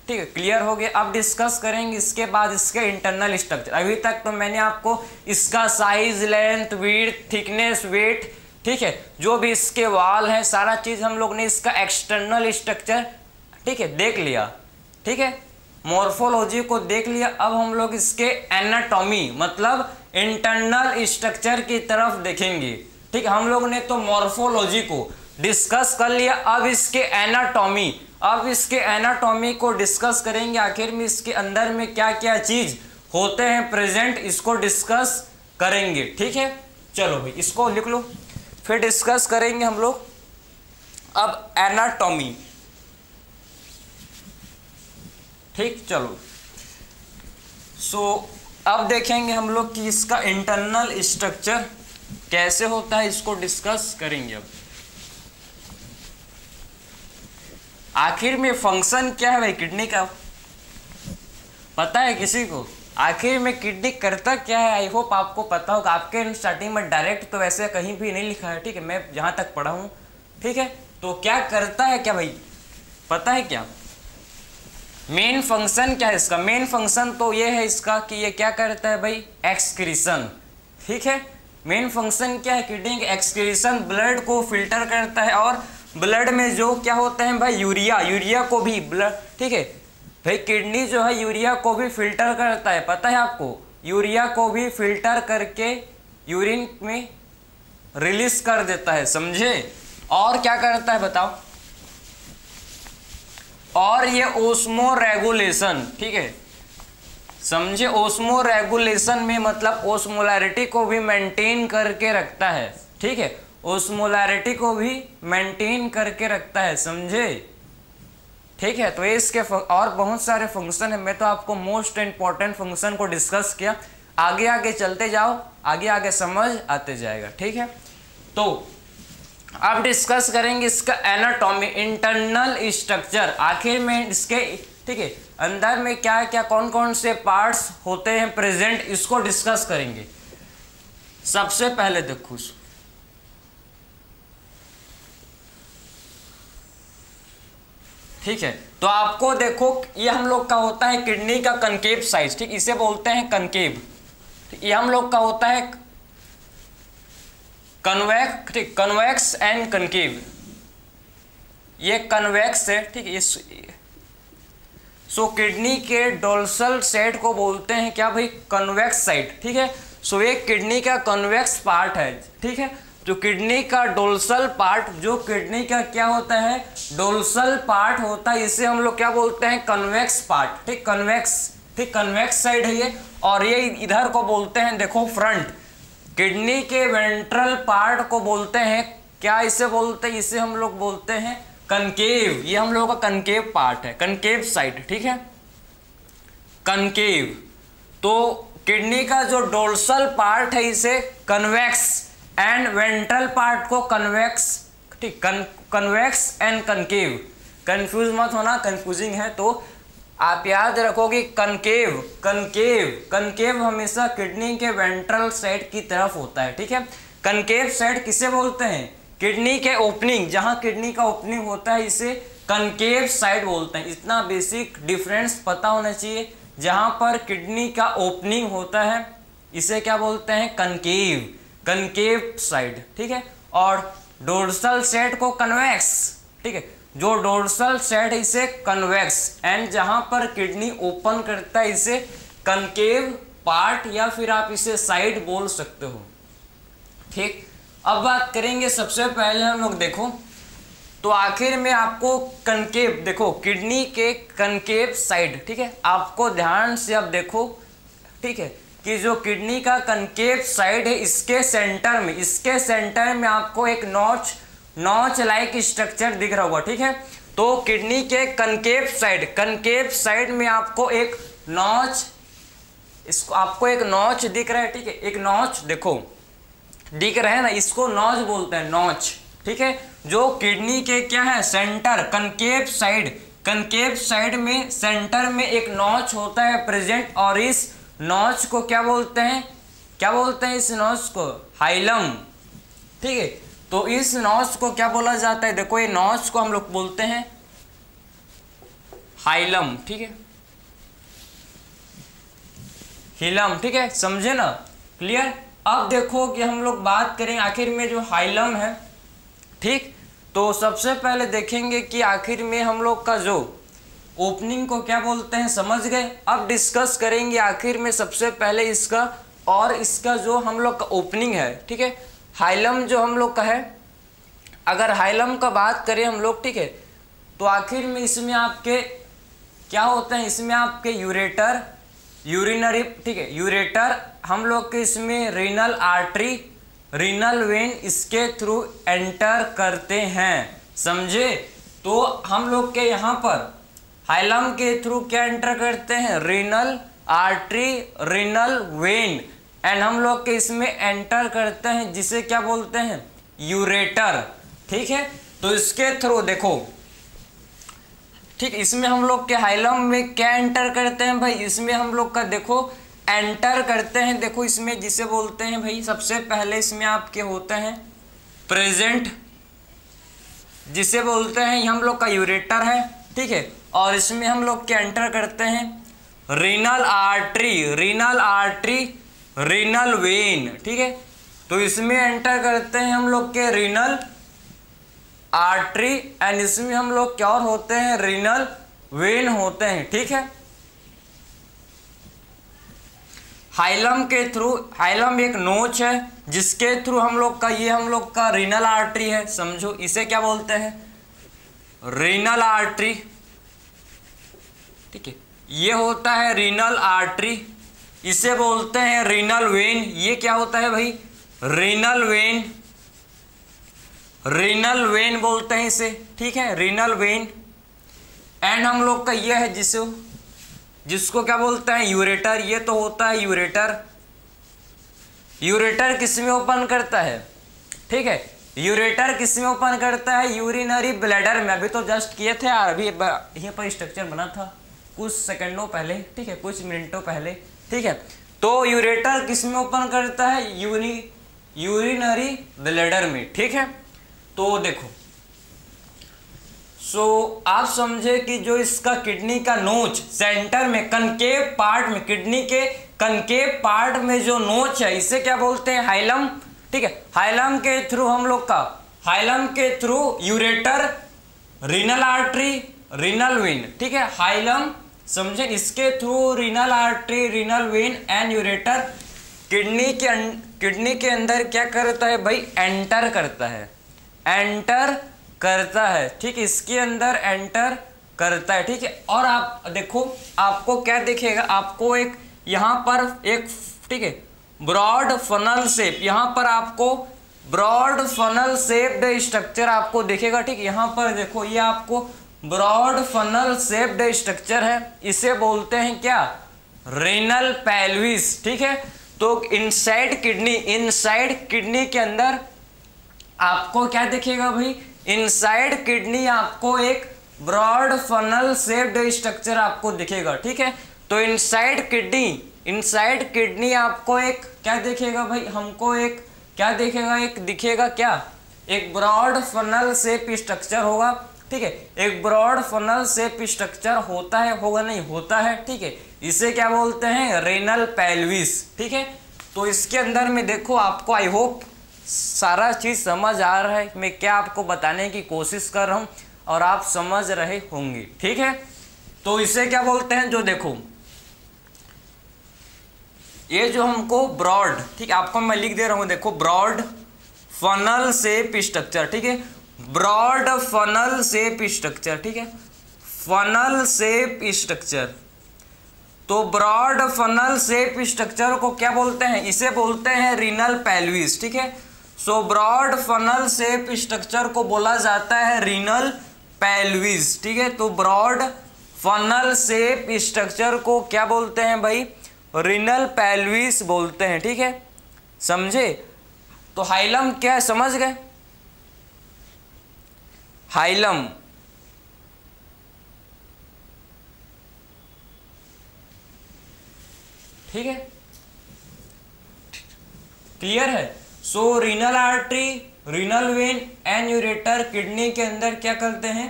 ठीक है, क्लियर हो गया। अब डिस्कस करेंगे इसके बाद इसके इंटरनल स्ट्रक्चर। अभी तक तो मैंने आपको इसका size, length, width, thickness, weight, ठीक है, जो भी इसके वाल है सारा चीज हम लोग ने इसका एक्सटर्नल स्ट्रक्चर, ठीक है, देख लिया, ठीक है, मॉर्फोलॉजी को देख लिया। अब हम लोग इसके एनाटॉमी मतलब इंटरनल स्ट्रक्चर की तरफ देखेंगे, ठीक है। हम लोग ने तो मॉर्फोलॉजी को डिस्कस कर लिया, अब इसके एनाटॉमी को डिस्कस करेंगे। आखिर में इसके अंदर में क्या क्या चीज होते हैं प्रेजेंट, इसको डिस्कस करेंगे, ठीक है। चलो भाई इसको लिख लो, फिर डिस्कस करेंगे हम लोग अब एनाटॉमी, ठीक। चलो सो अब देखेंगे हम लोग कि इसका इंटरनल स्ट्रक्चर कैसे होता है, इसको डिस्कस करेंगे। अब आखिर में फंक्शन क्या है भाई किडनी का, पता है किसी को, आखिर में किडनी करता क्या है। आई होप आपको पता होगा, आपके स्टार्टिंग में डायरेक्ट तो वैसे कहीं भी नहीं लिखा है, ठीक है, मैं जहां तक पढ़ा हूं, ठीक है। तो क्या करता है क्या भाई, पता है क्या, मेन फंक्शन क्या है इसका, मेन फंक्शन तो ये है इसका कि ये क्या करता है भाई, एक्सक्रीशन, ठीक है। मेन फंक्शन क्या है, किडनी का एक्सक्रीशन, ब्लड को फिल्टर करता है, और ब्लड में जो क्या होता है भाई, यूरिया को भी ब्लड, ठीक है भाई, किडनी जो है यूरिया को भी फिल्टर करता है, पता है आपको, यूरिया को भी फिल्टर करके यूरिन में रिलीज कर देता है, समझे। और क्या करता है बताओ, और ये ओस्मो रेगुलेशन, ठीक है, समझे। ओस्मो रेगुलेशन में मतलब ओस्मोलैरिटी को भी मेंटेन करके रखता है, ठीक है, ओस्मोलैरिटी को भी मेंटेन करके रखता है, समझे, ठीक है। तो ये इसके और बहुत सारे फंक्शन है, मैं तो आपको मोस्ट इंपॉर्टेंट फंक्शन को डिस्कस किया। आगे आगे चलते जाओ, आगे आगे समझ आते जाएगा, ठीक है। तो अब डिस्कस करेंगे इसका एनाटॉमी, इंटरनल स्ट्रक्चर, आखिर में इसके, ठीक है, अंदर में क्या क्या कौन कौन से पार्ट्स होते हैं प्रेजेंट, इसको डिस्कस करेंगे। सबसे पहले देखो, ठीक है, तो आपको देखो ये हम लोग का होता है किडनी का कनकेव साइज, ठीक, इसे बोलते हैं कनकेव। ये हम लोग का होता है कन्वेक्स, ठीक, कन्वेक्स एंड कनकेव, ये कन्वेक्स है, ठीक है। ये सो किडनी के डोर्सल साइड को बोलते हैं क्या भाई, कन्वेक्स साइड, ठीक है। सो ये किडनी का कन्वेक्स पार्ट है, ठीक है। जो किडनी का डोर्सल पार्ट, जो किडनी का क्या होता है, डोर्सल पार्ट होता है, इसे हम लोग क्या बोलते हैं, कन्वेक्स पार्ट, ठीक, कन्वेक्स, ठीक, कन्वेक्स साइड है ये। और ये इधर को बोलते हैं, देखो, फ्रंट। किडनी के वेंट्रल पार्ट को बोलते हैं क्या, इसे बोलते हैं, इसे हम लोग बोलते हैं कनकेव। ये हम लोगों का कनकेव पार्ट है, कनकेव साइड, ठीक है, कनकेव। तो किडनी का जो डोर्सल पार्ट है इसे कन्वेक्स, एंड वेंट्रल पार्ट को कन्वेक्स, ठीक, कन्वेक्स एंड कनकेव। कंफ्यूज मत होना, कंफ्यूजिंग है तो आप याद रखोगे कनकेव, कनकेव, कनकेव हमेशा किडनी के वेंट्रल साइड की तरफ होता है, ठीक है। कनकेव साइड किसे बोलते हैं, किडनी के ओपनिंग, जहां किडनी का ओपनिंग होता है इसे कनकेव साइड बोलते हैं। इतना बेसिक डिफरेंस पता होना चाहिए, जहां पर किडनी का ओपनिंग होता है इसे क्या बोलते हैं, कनकेव, कनकेव साइड, ठीक है। और डोर्सल साइड को कन्वेक्स, ठीक है, जो डोर्सल साइड है इसे कन्वेक्स, एंड जहां पर किडनी ओपन करता है इसे कनकेव पार्ट, या फिर आप इसे साइड बोल सकते हो, ठीक। अब बात करेंगे, सबसे पहले हम लोग देखो, तो आखिर में आपको कनकेव, देखो किडनी के कनकेव साइड, ठीक है, आपको ध्यान से अब देखो, ठीक है, कि जो किडनी का कनकेव साइड है इसके सेंटर में, इसके सेंटर में आपको एक नॉच लाइक स्ट्रक्चर दिख रहा होगा, ठीक है। तो किडनी के कनकेव साइड में आपको एक नॉच, इसको आपको एक नॉच दिख रहा है, ठीक है, एक नॉच देखो दिख रहा है ना, इसको नॉच बोलते हैं, नॉच, ठीक है। जो किडनी के क्या है, सेंटर, कनकेव साइड में सेंटर में एक नॉच होता है प्रेजेंट, और इस नॉच को क्या बोलते हैं, क्या बोलते हैं इस नॉच को, हाइलम, ठीक है। तो इस नॉच को क्या बोला जाता है, देखो ये नॉच को हम लोग बोलते हैं हाइलम, ठीक है, हिलम, ठीक है, समझे ना, क्लियर। अब देखो कि हम लोग बात करें आखिर में जो हाइलम है, ठीक, तो सबसे पहले देखेंगे कि आखिर में हम लोग का जो ओपनिंग को क्या बोलते हैं, समझ गए। अब डिस्कस करेंगे आखिर में सबसे पहले इसका और इसका जो हम लोग का ओपनिंग है, ठीक है, हाइलम जो हम लोग का है। अगर हाइलम का बात करें हम लोग, ठीक है, तो आखिर में इसमें आपके क्या होते हैं, इसमें आपके यूरेटर, यूरिनरी, ठीक है, यूरेटर, हम लोग के इसमें रीनल आर्टरी, रीनल वेन इसके थ्रू एंटर करते हैं, समझे। तो हम लोग के यहाँ पर हाइलम के थ्रू क्या एंटर करते हैं, renal artery, renal vein, and हम लोग के इसमें एंटर करते हैं जिसे क्या बोलते हैं, यूरेटर, ठीक है। तो इसके थ्रू देखो, ठीक, इसमें हम लोग के हाइलम में क्या एंटर करते हैं भाई, इसमें हम लोग का देखो एंटर करते हैं, देखो इसमें जिसे बोलते हैं भाई, सबसे पहले इसमें आपके होते हैं प्रेजेंट, जिसे बोलते हैं हम लोग का यूरेटर है, ठीक है। और इसमें हम लोग क्या एंटर करते हैं, renal artery, renal artery, renal when, ठीक है। तो इसमें एंटर करते हैं हम लोग के रीनल आर्टरी, एंड इसमें हम लोग क्या और होते हैं, रीनल वेन होते हैं, ठीक है। हाइलम के थ्रू, हाइलम एक नोच है जिसके थ्रू हम लोग का, ये हम लोग का रीनल आर्टरी है, समझो इसे क्या बोलते हैं, रीनल आर्टरी, ठीक है। ये होता है रीनल आर्टरी, इसे बोलते हैं रीनल वेन। ये क्या होता है भाई, रीनल वेन, रीनल वेन बोलते हैं इसे, ठीक है, रीनल वेन। एंड हम लोग का ये है जिसको क्या बोलते हैं, यूरेटर। ये तो होता है यूरेटर। यूरेटर किस में ओपन करता है, ठीक है, यूरेटर किस में ओपन करता है, यूरिनरी ब्लैडर में। अभी तो जस्ट किए थे यार, अभी यहीं पर स्ट्रक्चर बना था कुछ सेकंडों पहले, ठीक है, कुछ मिनटों पहले, ठीक है। तो यूरेटर किस में ओपन करता है, यूरिनरी ब्लैडर में, ठीक है। तो देखो, आप समझे कि जो इसका किडनी का नोच सेंटर में कनकेव पार्ट में, किडनी के कनकेव पार्ट में जो नोच है, इसे क्या बोलते हैं, हाइलम, ठीक है। हाइलम के थ्रू हम लोग का, हाइलम के through ureter, renal artery, renal when, ठीक है। हाइलम समझे, इसके through renal artery, renal vein and ureter kidney के अंदर क्या करता है भाई, एंटर करता है, एंटर करता है, ठीक है, इसके अंदर एंटर करता है, ठीक है। और आप देखो, आपको क्या दिखेगा, आपको एक यहाँ पर एक, ठीक है, ब्रॉड फनल शेप, यहाँ पर आपको ब्रॉड फनल शेप्ड स्ट्रक्चर आपको दिखेगा, ठीक है। यहाँ पर देखो, ये आपको ब्रॉड फनल शेप्ड स्ट्रक्चर है, इसे बोलते हैं क्या, रीनल पेल्विस, ठीक है। तो इनसाइड किडनी के अंदर आपको क्या दिखेगा भाई, इनसाइड किडनी आपको एक ब्रॉड फनल शेप्ड स्ट्रक्चर आपको दिखेगा, ठीक है। तो इनसाइड किडनी आपको एक क्या दिखेगा भाई, हमको एक क्या दिखेगा, एक दिखेगा क्या, एक ब्रॉड फनल शेप स्ट्रक्चर होगा, ठीक है। एक ब्रॉड फनल शेप स्ट्रक्चर होता है, होगा नहीं, होता है, ठीक है। इसे क्या बोलते हैं, रीनल पेल्विस, ठीक है। तो इसके अंदर में देखो, आपको आई होप सारा चीज समझ आ रहा है, मैं क्या आपको बताने की कोशिश कर रहा हूं और आप समझ रहे होंगे, ठीक है। तो इसे क्या बोलते हैं, जो देखो ये जो हमको ब्रॉड, ठीक है, आपको मैं लिख दे रहा हूं, देखो ब्रॉड फनल शेप स्ट्रक्चर, ठीक है, ब्रॉड फनल शेप स्ट्रक्चर, ठीक है, फनल शेप स्ट्रक्चर। तो ब्रॉड फनल शेप स्ट्रक्चर को क्या बोलते हैं, इसे बोलते हैं रीनल पेल्विस, ठीक है। So broad funnel shape structure को बोला जाता है रीनल पेल्विस, ठीक है। तो ब्रॉड फनल शेप स्ट्रक्चर को क्या बोलते हैं भाई, रीनल पेल्विस बोलते हैं, ठीक है, समझे। तो हाइलम क्या है, समझ गए, हाइलम, ठीक है, क्लियर है। So renal artery, renal vein and ureter kidney के अंदर क्या करते हैं,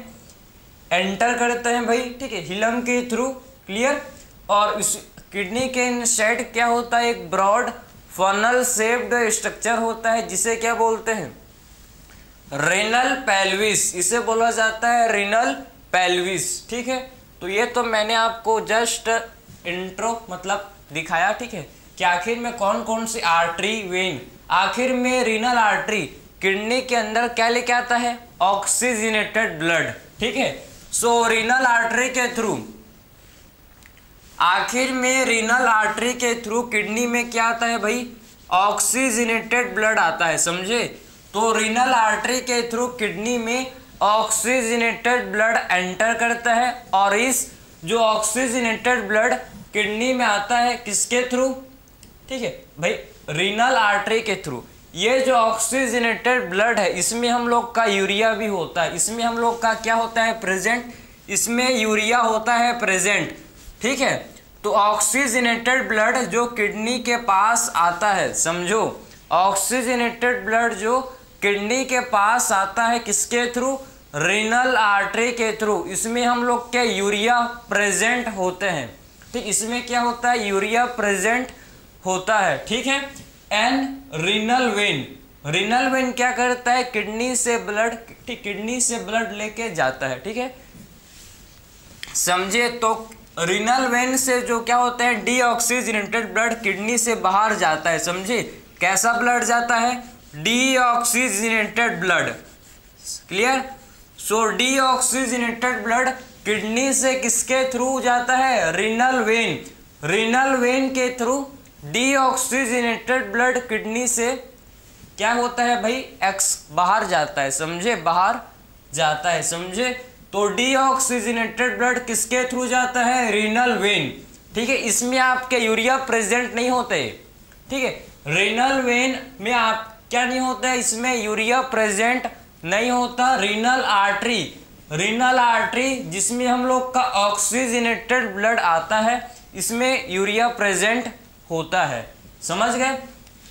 एंटर करते हैं भाई, ठीक है, हिलम के थ्रू, क्लियर। और इस किडनी के इनसाइड क्या होता है, एक ब्रॉड फनल शेप्ड स्ट्रक्चर होता है, जिसे क्या बोलते हैं, रीनल पेल्विस, इसे बोला जाता है रीनल पेल्विस, ठीक है। तो ये तो मैंने आपको जस्ट इंट्रो मतलब दिखाया, ठीक है, कि आखिर में कौन कौन सी आर्टरी, वेन, आखिर में रीनल आर्टरी किडनी के अंदर क्या लेके आता है, ऑक्सीजनेटेड ब्लड, ठीक है। सो रीनल आर्टरी के थ्रू, आखिर में रीनल आर्टरी के थ्रू किडनी में क्या आता है भाई, ऑक्सीजनेटेड ब्लड आता है, समझे। तो रीनल आर्टरी के थ्रू किडनी में ऑक्सीजनेटेड ब्लड एंटर करता है, और इस जो ऑक्सीजनेटेड ब्लड किडनी में आता है किसके थ्रू, ठीक है भाई, रीनल आर्टरी के थ्रू। ये जो ऑक्सीजनेटेड ब्लड है, इसमें हम लोग का यूरिया भी होता है, इसमें हम लोग का क्या होता है, प्रेजेंट, इसमें यूरिया होता है प्रेजेंट, ठीक है। तो ऑक्सीजनेटेड ब्लड जो किडनी के पास आता है, समझो, ऑक्सीजनेटेड ब्लड जो किडनी के पास आता है किसके थ्रू, रीनल आर्टरी के थ्रू। इसमें हम लोग क्या, यूरिया प्रेजेंट होते हैं, ठीक, इसमें क्या होता है, यूरिया प्रेजेंट होता है, ठीक है। And renal vein, renal when क्या करता है, किडनी से ब्लड, ठीक, किडनी से ब्लड लेके जाता है, ठीक है, समझे। तो रीनल वेन से जो क्या होता है डीऑक्सीजनेटेड ब्लड किडनी से बाहर जाता है, समझे। कैसा ब्लड जाता है? Deoxygenated blood, clear. So deoxygenated blood kidney से किसके थ्रू जाता है? Renal vein. रीनल वेन के थ्रू डीऑक्सीजनेटेड ब्लड किडनी से क्या होता है भाई? बाहर जाता है, समझे, बाहर जाता है, समझे। तो डीऑक्सीजनेटेड ब्लड किसके थ्रू जाता है? रीनल वेन, ठीक है। इसमें आपके यूरिया प्रेजेंट नहीं होते, ठीक है। रीनल वेन में आप क्या नहीं होता है? इसमें यूरिया प्रेजेंट नहीं होता। रीनल आर्टरी, रीनल आर्टरी जिसमें हम लोग का ऑक्सीजनेटेड ब्लड आता है, इसमें यूरिया प्रेजेंट होता है, समझ गए।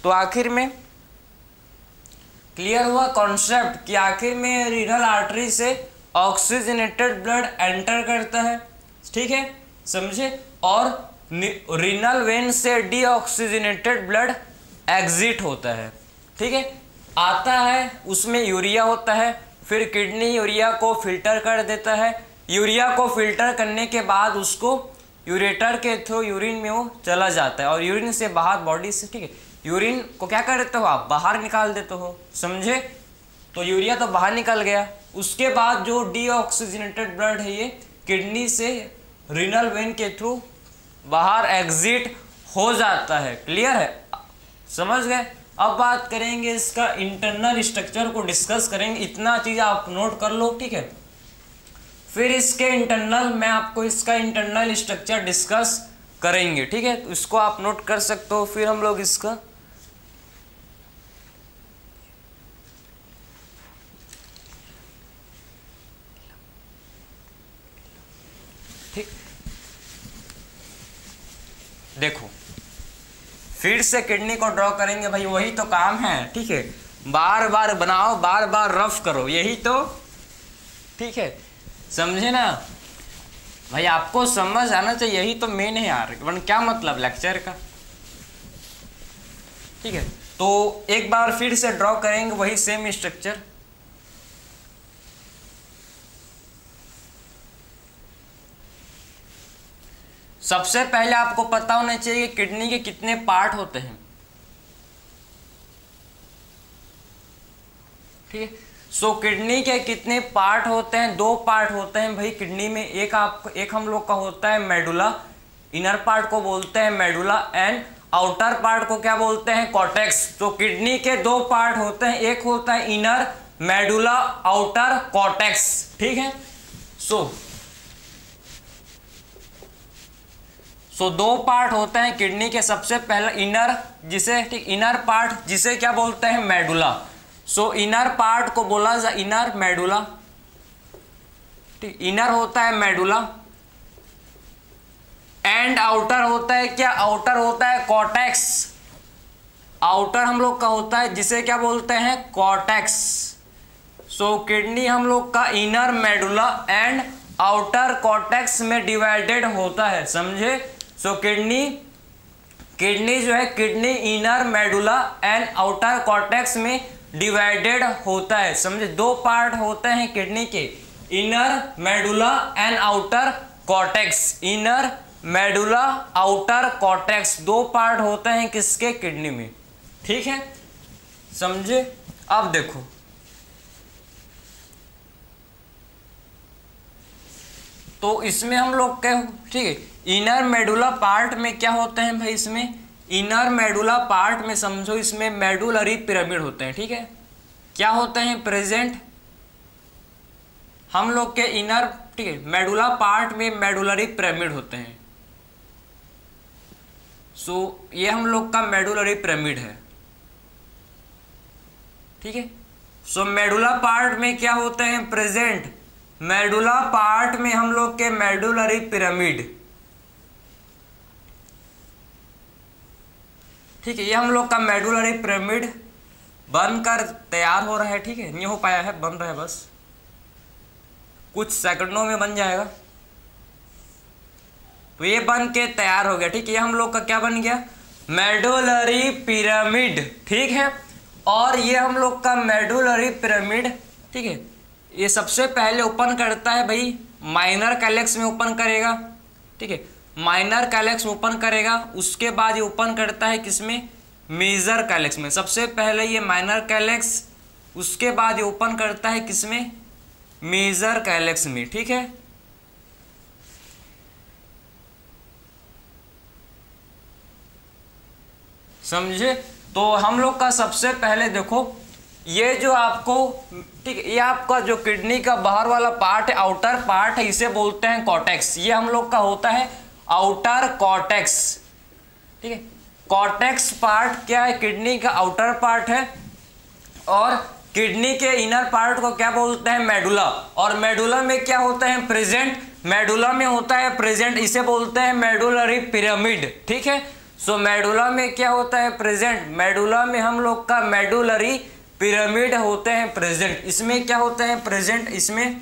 तो आखिर में क्लियर हुआ कॉन्सेप्ट कि आखिर में रीनल आर्टरी से ऑक्सीजनेटेड ब्लड एंटर करता है, ठीक है, समझे। और रीनल वेन से डीऑक्सीजनेटेड ब्लड एग्जिट होता है, ठीक है, आता है। उसमें यूरिया होता है, फिर किडनी यूरिया को फिल्टर कर देता है। यूरिया को फिल्टर करने के बाद उसको यूरेटर के थ्रू यूरिन में वो चला जाता है और यूरिन से बाहर बॉडी से, ठीक है, यूरिन को क्या कर देते हो आप? बाहर निकाल देते हो, समझे। तो यूरिया तो बाहर निकल गया। उसके बाद जो डीऑक्सीजनेटेड ब्लड है ये किडनी से रीनल वेन के थ्रू बाहर एग्जिट हो जाता है, क्लियर है, समझ गए। अब बात करेंगे इसका इंटरनल स्ट्रक्चर को डिस्कस करेंगे। इतना चीज़ आप नोट कर लो, ठीक है। फिर इसके इंटरनल मैं आपको इसका इंटरनल स्ट्रक्चर डिस्कस करेंगे, ठीक है। तो इसको आप नोट कर सकते हो। फिर हम लोग इसका ठीक देखो, फिर से किडनी को ड्रॉ करेंगे भाई, वही तो काम है, ठीक है। बार बार बनाओ, बार बार रफ करो, यही तो, ठीक है, समझे ना भाई। आपको समझ आना चाहिए, यही तो मेन है यार, वरना क्या मतलब लेक्चर का, ठीक है। तो एक बार फिर से ड्रॉ करेंगे वही सेम स्ट्रक्चर। सबसे पहले आपको पता होना चाहिए कि किडनी के कितने पार्ट होते हैं, ठीक है। सो किडनी के कितने पार्ट होते हैं? 2 पार्ट होते हैं भाई किडनी में। एक हम लोग का होता है मेडुला, इनर पार्ट को बोलते हैं मेडुला, एंड आउटर पार्ट को क्या बोलते हैं? कॉर्टेक्स। तो किडनी के 2 पार्ट होते हैं, एक होता है इनर मेडुला, आउटर कॉर्टेक्स, ठीक है। सो 2 पार्ट होते हैं किडनी के। सबसे पहला इनर, जिसे, ठीक, इनर पार्ट जिसे क्या बोलते हैं? मेडुला। सो इनर पार्ट को बोला जा इनर मेडुला, ठीक, इनर होता है मेडुला। एंड आउटर होता है क्या? आउटर होता है कॉर्टेक्स। आउटर हम लोग का होता है जिसे क्या बोलते हैं? कॉर्टेक्स। सो किडनी हम लोग का inner medulla and outer cortex में डिवाइडेड होता है, समझे। सो किडनी जो है kidney inner medulla and outer cortex में डिवाइडेड होता है, समझे। 2 पार्ट होते हैं किडनी के, inner medulla and outer cortex. Inner medulla, outer cortex, 2 part होते हैं किसके? किडनी में, ठीक है, समझे। अब देखो, तो इसमें हम लोग क्या, ठीक है, इनर मेडुला पार्ट में क्या होते हैं भाई? इसमें इनर मेडुला पार्ट में समझो इसमें मेडुलरी पिरामिड होते हैं, ठीक है। क्या होते हैं? प्रेजेंट हम लोग के इनर, ठीक है, मेडुला पार्ट में मेडुलरी पिरामिड होते हैं। सो ये हम लोग का मेडुलरी पिरामिड है, ठीक है। सो मेडुला पार्ट में क्या होते हैं? प्रेजेंट मेडुला पार्ट में हम लोग के मेडुलरी पिरामिड, ठीक है। ये हम लोग का मेडुलरी पिरामिड बनकर तैयार हो रहा है, ठीक है, नहीं हो पाया है, बन रहा है, बस कुछ सेकंडों में बन जाएगा। तो ये बन के तैयार हो गया, ठीक है। ये हम लोग का क्या बन गया? मेडुलरी पिरामिड, ठीक है। और ये हम लोग का मेडुलरी पिरामिड, ठीक है, ये सबसे पहले ओपन करता है भाई माइनर कैलेक्स में ओपन करेगा, ठीक है। माइनर कैलेक्स ओपन करेगा, उसके बाद ये ओपन करता है किसमें, मेजर कैलेक्स में। सबसे पहले ये माइनर कैलेक्स, उसके बाद ये ओपन करता है किसमें, मेजर कैलेक्स में, ठीक है। समझे? तो हम लोग का सबसे पहले देखो, ये जो आपको, ठीक है, ये आपका जो किडनी का बाहर वाला पार्ट है, आउटर पार्ट है, इसे बोलते हैं कॉर्टेक्स। ये हम लोग का होता है आउटर कॉर्टेक्स, ठीक है। कॉर्टेक्स पार्ट क्या है, किडनी का आउटर पार्ट है। और किडनी के इनर पार्ट को क्या बोलते हैं, मेडुला। और मेडुला में क्या होता है, प्रेजेंट। मेडुला में होता है प्रेजेंट, इसे बोलते हैं मेडुलरी पिरामिड, ठीक है। सो मेडुला में क्या होता है, प्रेजेंट। मेडुला में हम लोग का मेडुलरी पिरामिड होते हैं प्रेजेंट। इसमें क्या होता है, प्रेजेंट। इसमें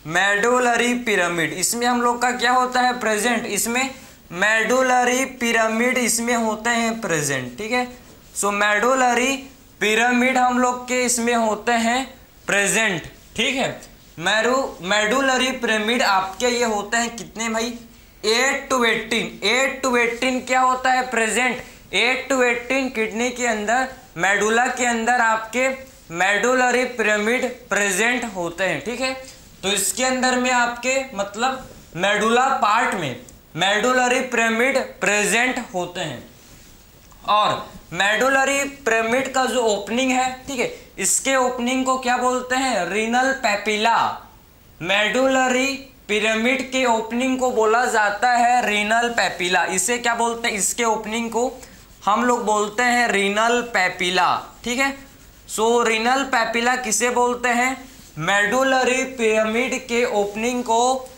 मेडुलरी पिरामिड, इसमें हम लोग का क्या होता है, प्रेजेंट। इसमें मेडुलरी पिरामिड इसमें होते हैं प्रेजेंट, ठीक है। सो मेडुलरी पिरामिड हम लोग के इसमें होते हैं प्रेजेंट, ठीक है। मेडुलरी पिरामिड आपके ये होते हैं कितने भाई, 8 to 18। 8 to 18 क्या होता है, प्रेजेंट। 8 to 18 किडनी के अंदर, मेडुला के अंदर आपके मेडुलरी पिरामिड प्रेजेंट होते हैं, ठीक है। तो इसके अंदर में आपके मतलब मेडुला पार्ट में मेडुलरी पिरामिड प्रेजेंट होते हैं। और मेडुलरी पिरामिड का जो ओपनिंग है, ठीक है, इसके ओपनिंग को क्या बोलते हैं, रीनल पैपिला। मेडुलरी पिरामिड के ओपनिंग को बोला जाता है रीनल पैपिला। इसे क्या बोलते हैं, इसके ओपनिंग को हम लोग बोलते हैं रीनल पैपिला, ठीक है। सो रीनल पैपिला किसे बोलते हैं, मेडुलरी पिरामिड के ओपनिंग को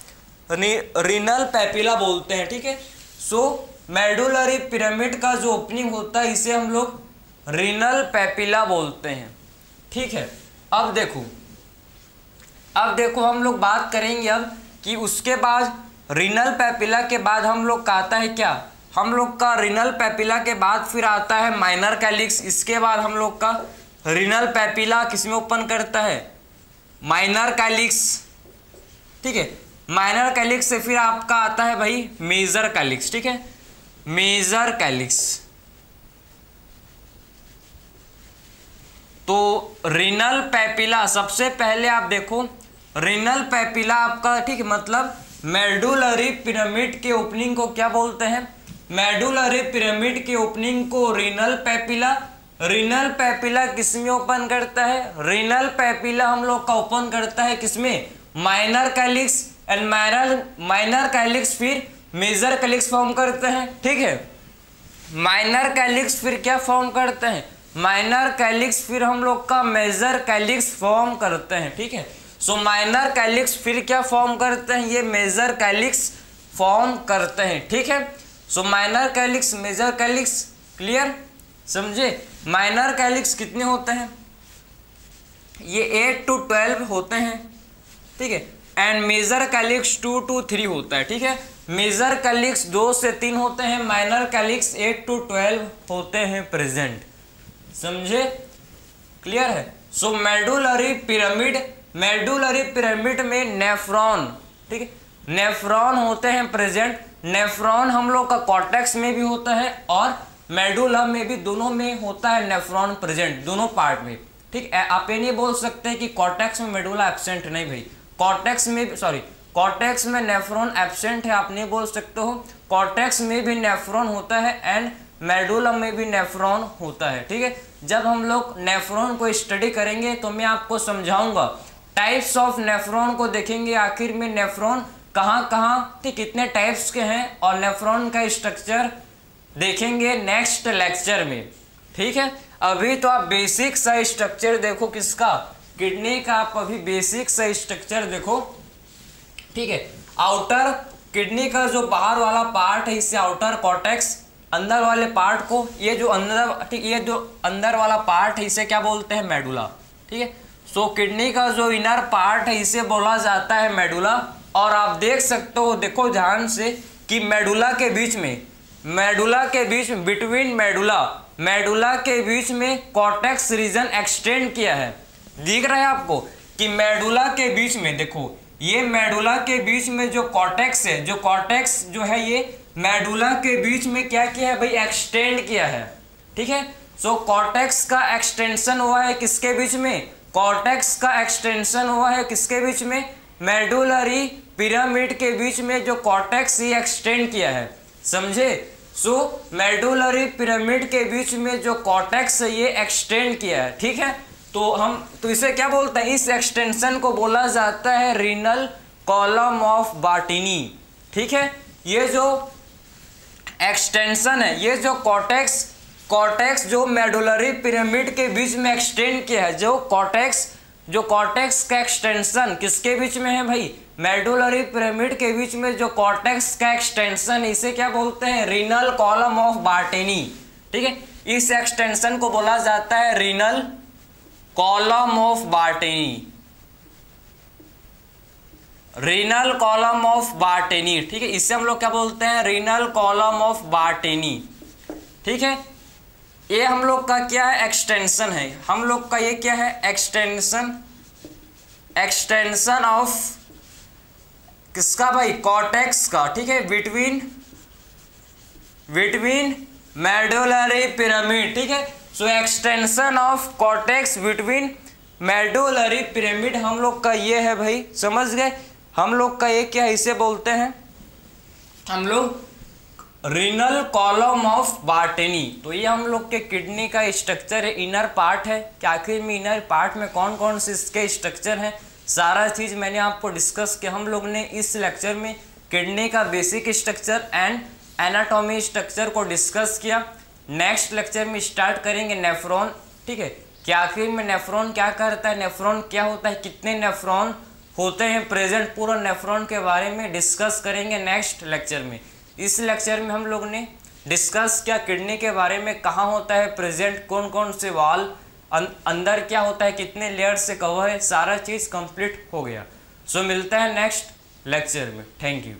रीनल पैपिला बोलते हैं, ठीक है। सो मेडुलरी पिरामिड का जो ओपनिंग होता है इसे हम लोग रीनल पैपिला बोलते हैं, ठीक है। अब देखो हम लोग बात करेंगे अब कि उसके बाद रीनल पैपिला के बाद हम लोग का आता है क्या, हम लोग का रीनल पैपिला के बाद फिर आता है माइनर कैलिक्स। इसके बाद हम लोग का रीनल पैपिला किसमें ओपन करता है, माइनर कैलिक्स, ठीक है। माइनर कैलिक्स से फिर आपका आता है भाई मेजर कैलिक्स, ठीक है, मेजर कैलिक्स। तो रीनल पैपिला सबसे पहले आप देखो, रीनल पैपिला आपका, ठीक है, मतलब मेडुलरी पिरामिड के ओपनिंग को क्या बोलते हैं, मेडुलरी पिरामिड के ओपनिंग को रीनल पैपिला। रीनल पैपिला किसमें ओपन करता है, रीनल पैपिला हम लोग का ओपन करता है किसमें, minor calyx. And minor calyx फिर मेजर कैलिक्स फॉर्म करते हैं, ठीक है। माइनर कैलिक्स फिर क्या फॉर्म करते हैं, माइनर कैलिक्स फिर हम लोग का मेजर कैलिक्स फॉर्म करते हैं, ठीक है। सो माइनर कैलिक्स फिर क्या फॉर्म करते हैं, ये मेजर कैलिक्स फॉर्म करते हैं, ठीक है। So minor calyx, major calyx, clear, समझे। माइनर कैलिक्स कितने होते हैं, ये 8 to 12 होते हैं, ठीक है। एंड मेजर कैलिक्स 2 to 3 होता है, ठीक है। मेजर कैलिक्स 2 से 3 होते हैं, माइनर कैलिक्स 8 to 12 होते हैं प्रेजेंट, समझे, क्लियर है। सो मेडुलरी पिरामिड में नेफ्रॉन, ठीक है, नेफ्रॉन होते हैं प्रेजेंट। नेफ्रॉन हम लोग का कॉर्टेक्स में भी होता है और मेडुला में भी, दोनों में होता है नेफ्रॉन प्रेजेंट, दोनों पार्ट में, ठीक है। आप ये नहीं बोल सकते कि कॉर्टेक्स में मेडुला एब्सेंट, नहीं भाई, कॉर्टेक्स में नेफ्रॉन एब्सेंट है, आप नहीं बोल सकते हो। कॉर्टेक्स में भी नेफ्रॉन होता है एंड मेडुला में भी नेफ्रॉन होता है, ठीक है। जब हम लोग नेफ्रॉन को स्टडी करेंगे तो मैं आपको समझाऊंगा, टाइप्स ऑफ नेफ्रॉन को देखेंगे, आखिर में नेफ्रॉन कहाँ ठीक कितने टाइप्स के हैं, और नेफ्रॉन का स्ट्रक्चर देखेंगे नेक्स्ट लेक्चर में, ठीक है। अभी तो आप बेसिक सा स्ट्रक्चर देखो, किसका, किडनी का। आप अभी बेसिक सा स्ट्रक्चर देखो, ठीक है। आउटर किडनी का जो बाहर वाला पार्ट है इसे आउटर कॉर्टेक्स, अंदर वाले पार्ट को, ये जो अंदर, ठीक, ये जो अंदर वाला पार्ट है इसे क्या बोलते हैं, मेडुला, ठीक है। सो किडनी का जो इनर पार्ट है इसे बोला जाता है मेडुला। और आप देख सकते हो, देखो ध्यान से, कि मेडुला के बीच में बिटवीन मेडुला के बीच में कॉर्टेक्स रीजन एक्सटेंड किया है। दिख रहा है आपको कि मेडुला के बीच में, देखो ये मेडुला के बीच में जो कॉर्टेक्स है, जो कॉर्टेक्स जो है ये मेडुला के बीच में क्या किया है भाई, एक्सटेंड किया है। ठीक है, सो कॉर्टेक्स का एक्सटेंशन हुआ है किसके बीच में, कॉर्टेक्स का एक्सटेंशन हुआ है किसके बीच में, मेडुलरी पिरामिड के बीच में जो कॉर्टेक्स ये एक्सटेंड किया है, समझे। सो मेडुलरी पिरामिड के बीच में जो कॉर्टेक्स है ये एक्सटेंड किया है। ठीक है, तो इसे क्या बोलते हैं, इस एक्सटेंशन को बोला जाता है रीनल कॉलम ऑफ बार्टिनी। ठीक है, ये जो एक्सटेंशन है, ये जो कॉर्टेक्स जो मेडुलरी पिरामिड के बीच में एक्सटेंड किया है, जो कॉर्टेक्स का एक्सटेंशन किसके बीच में है भाई, मेडुलरी पिरामिड के बीच में जो कॉर्टेक्स का एक्सटेंशन, इसे क्या बोलते हैं, रीनल कॉलम ऑफ बार्टिनी। ठीक है, इस एक्सटेंशन को बोला जाता है renal column of Bartini, renal column of Bartini. ठीक है, इससे हम लोग क्या बोलते हैं, रीनल कॉलम ऑफ बार्टिनी। ठीक है, ये हम लोग का क्या है, एक्सटेंशन है, हम लोग का ये क्या है, एक्सटेंशन ऑफ किसका भाई, कॉर्टेक्स का। ठीक है, बिटवीन मेडुलरी पिरामिड। ठीक है, so extension of cortex between medullary pyramid हम लोग का ये है भाई, समझ गए। हम लोग का ये क्या है, इसे बोलते हैं हम लोग रीनल कॉलम ऑफ बार्टिनी। तो ये हम लोग के किडनी का स्ट्रक्चर है, इनर पार्ट है कि आखिर में इनर पार्ट में कौन कौन से इसके स्ट्रक्चर हैं, सारा चीज़ मैंने आपको डिस्कस किया। हम लोग ने इस लेक्चर में किडनी का basic structure and anatomy structure को डिस्कस किया। नेक्स्ट लेक्चर में स्टार्ट करेंगे नेफ्रॉन। ठीक है, कि आखिर में नेफ्रॉन क्या करता है, नेफ्रॉन क्या होता है, कितने नेफ्रॉन होते हैं प्रेजेंट, पूरा नेफ्रॉन के बारे में डिस्कस करेंगे नेक्स्ट लेक्चर में। इस लेक्चर में हम लोग ने डिस्कस किया किडनी के बारे में, कहाँ होता है प्रेजेंट, कौन कौन से वाल, अंदर क्या होता है, कितने लेयर से कवर है, सारा चीज़ कंप्लीट हो गया। सो मिलता है नेक्स्ट लेक्चर में। Thank you.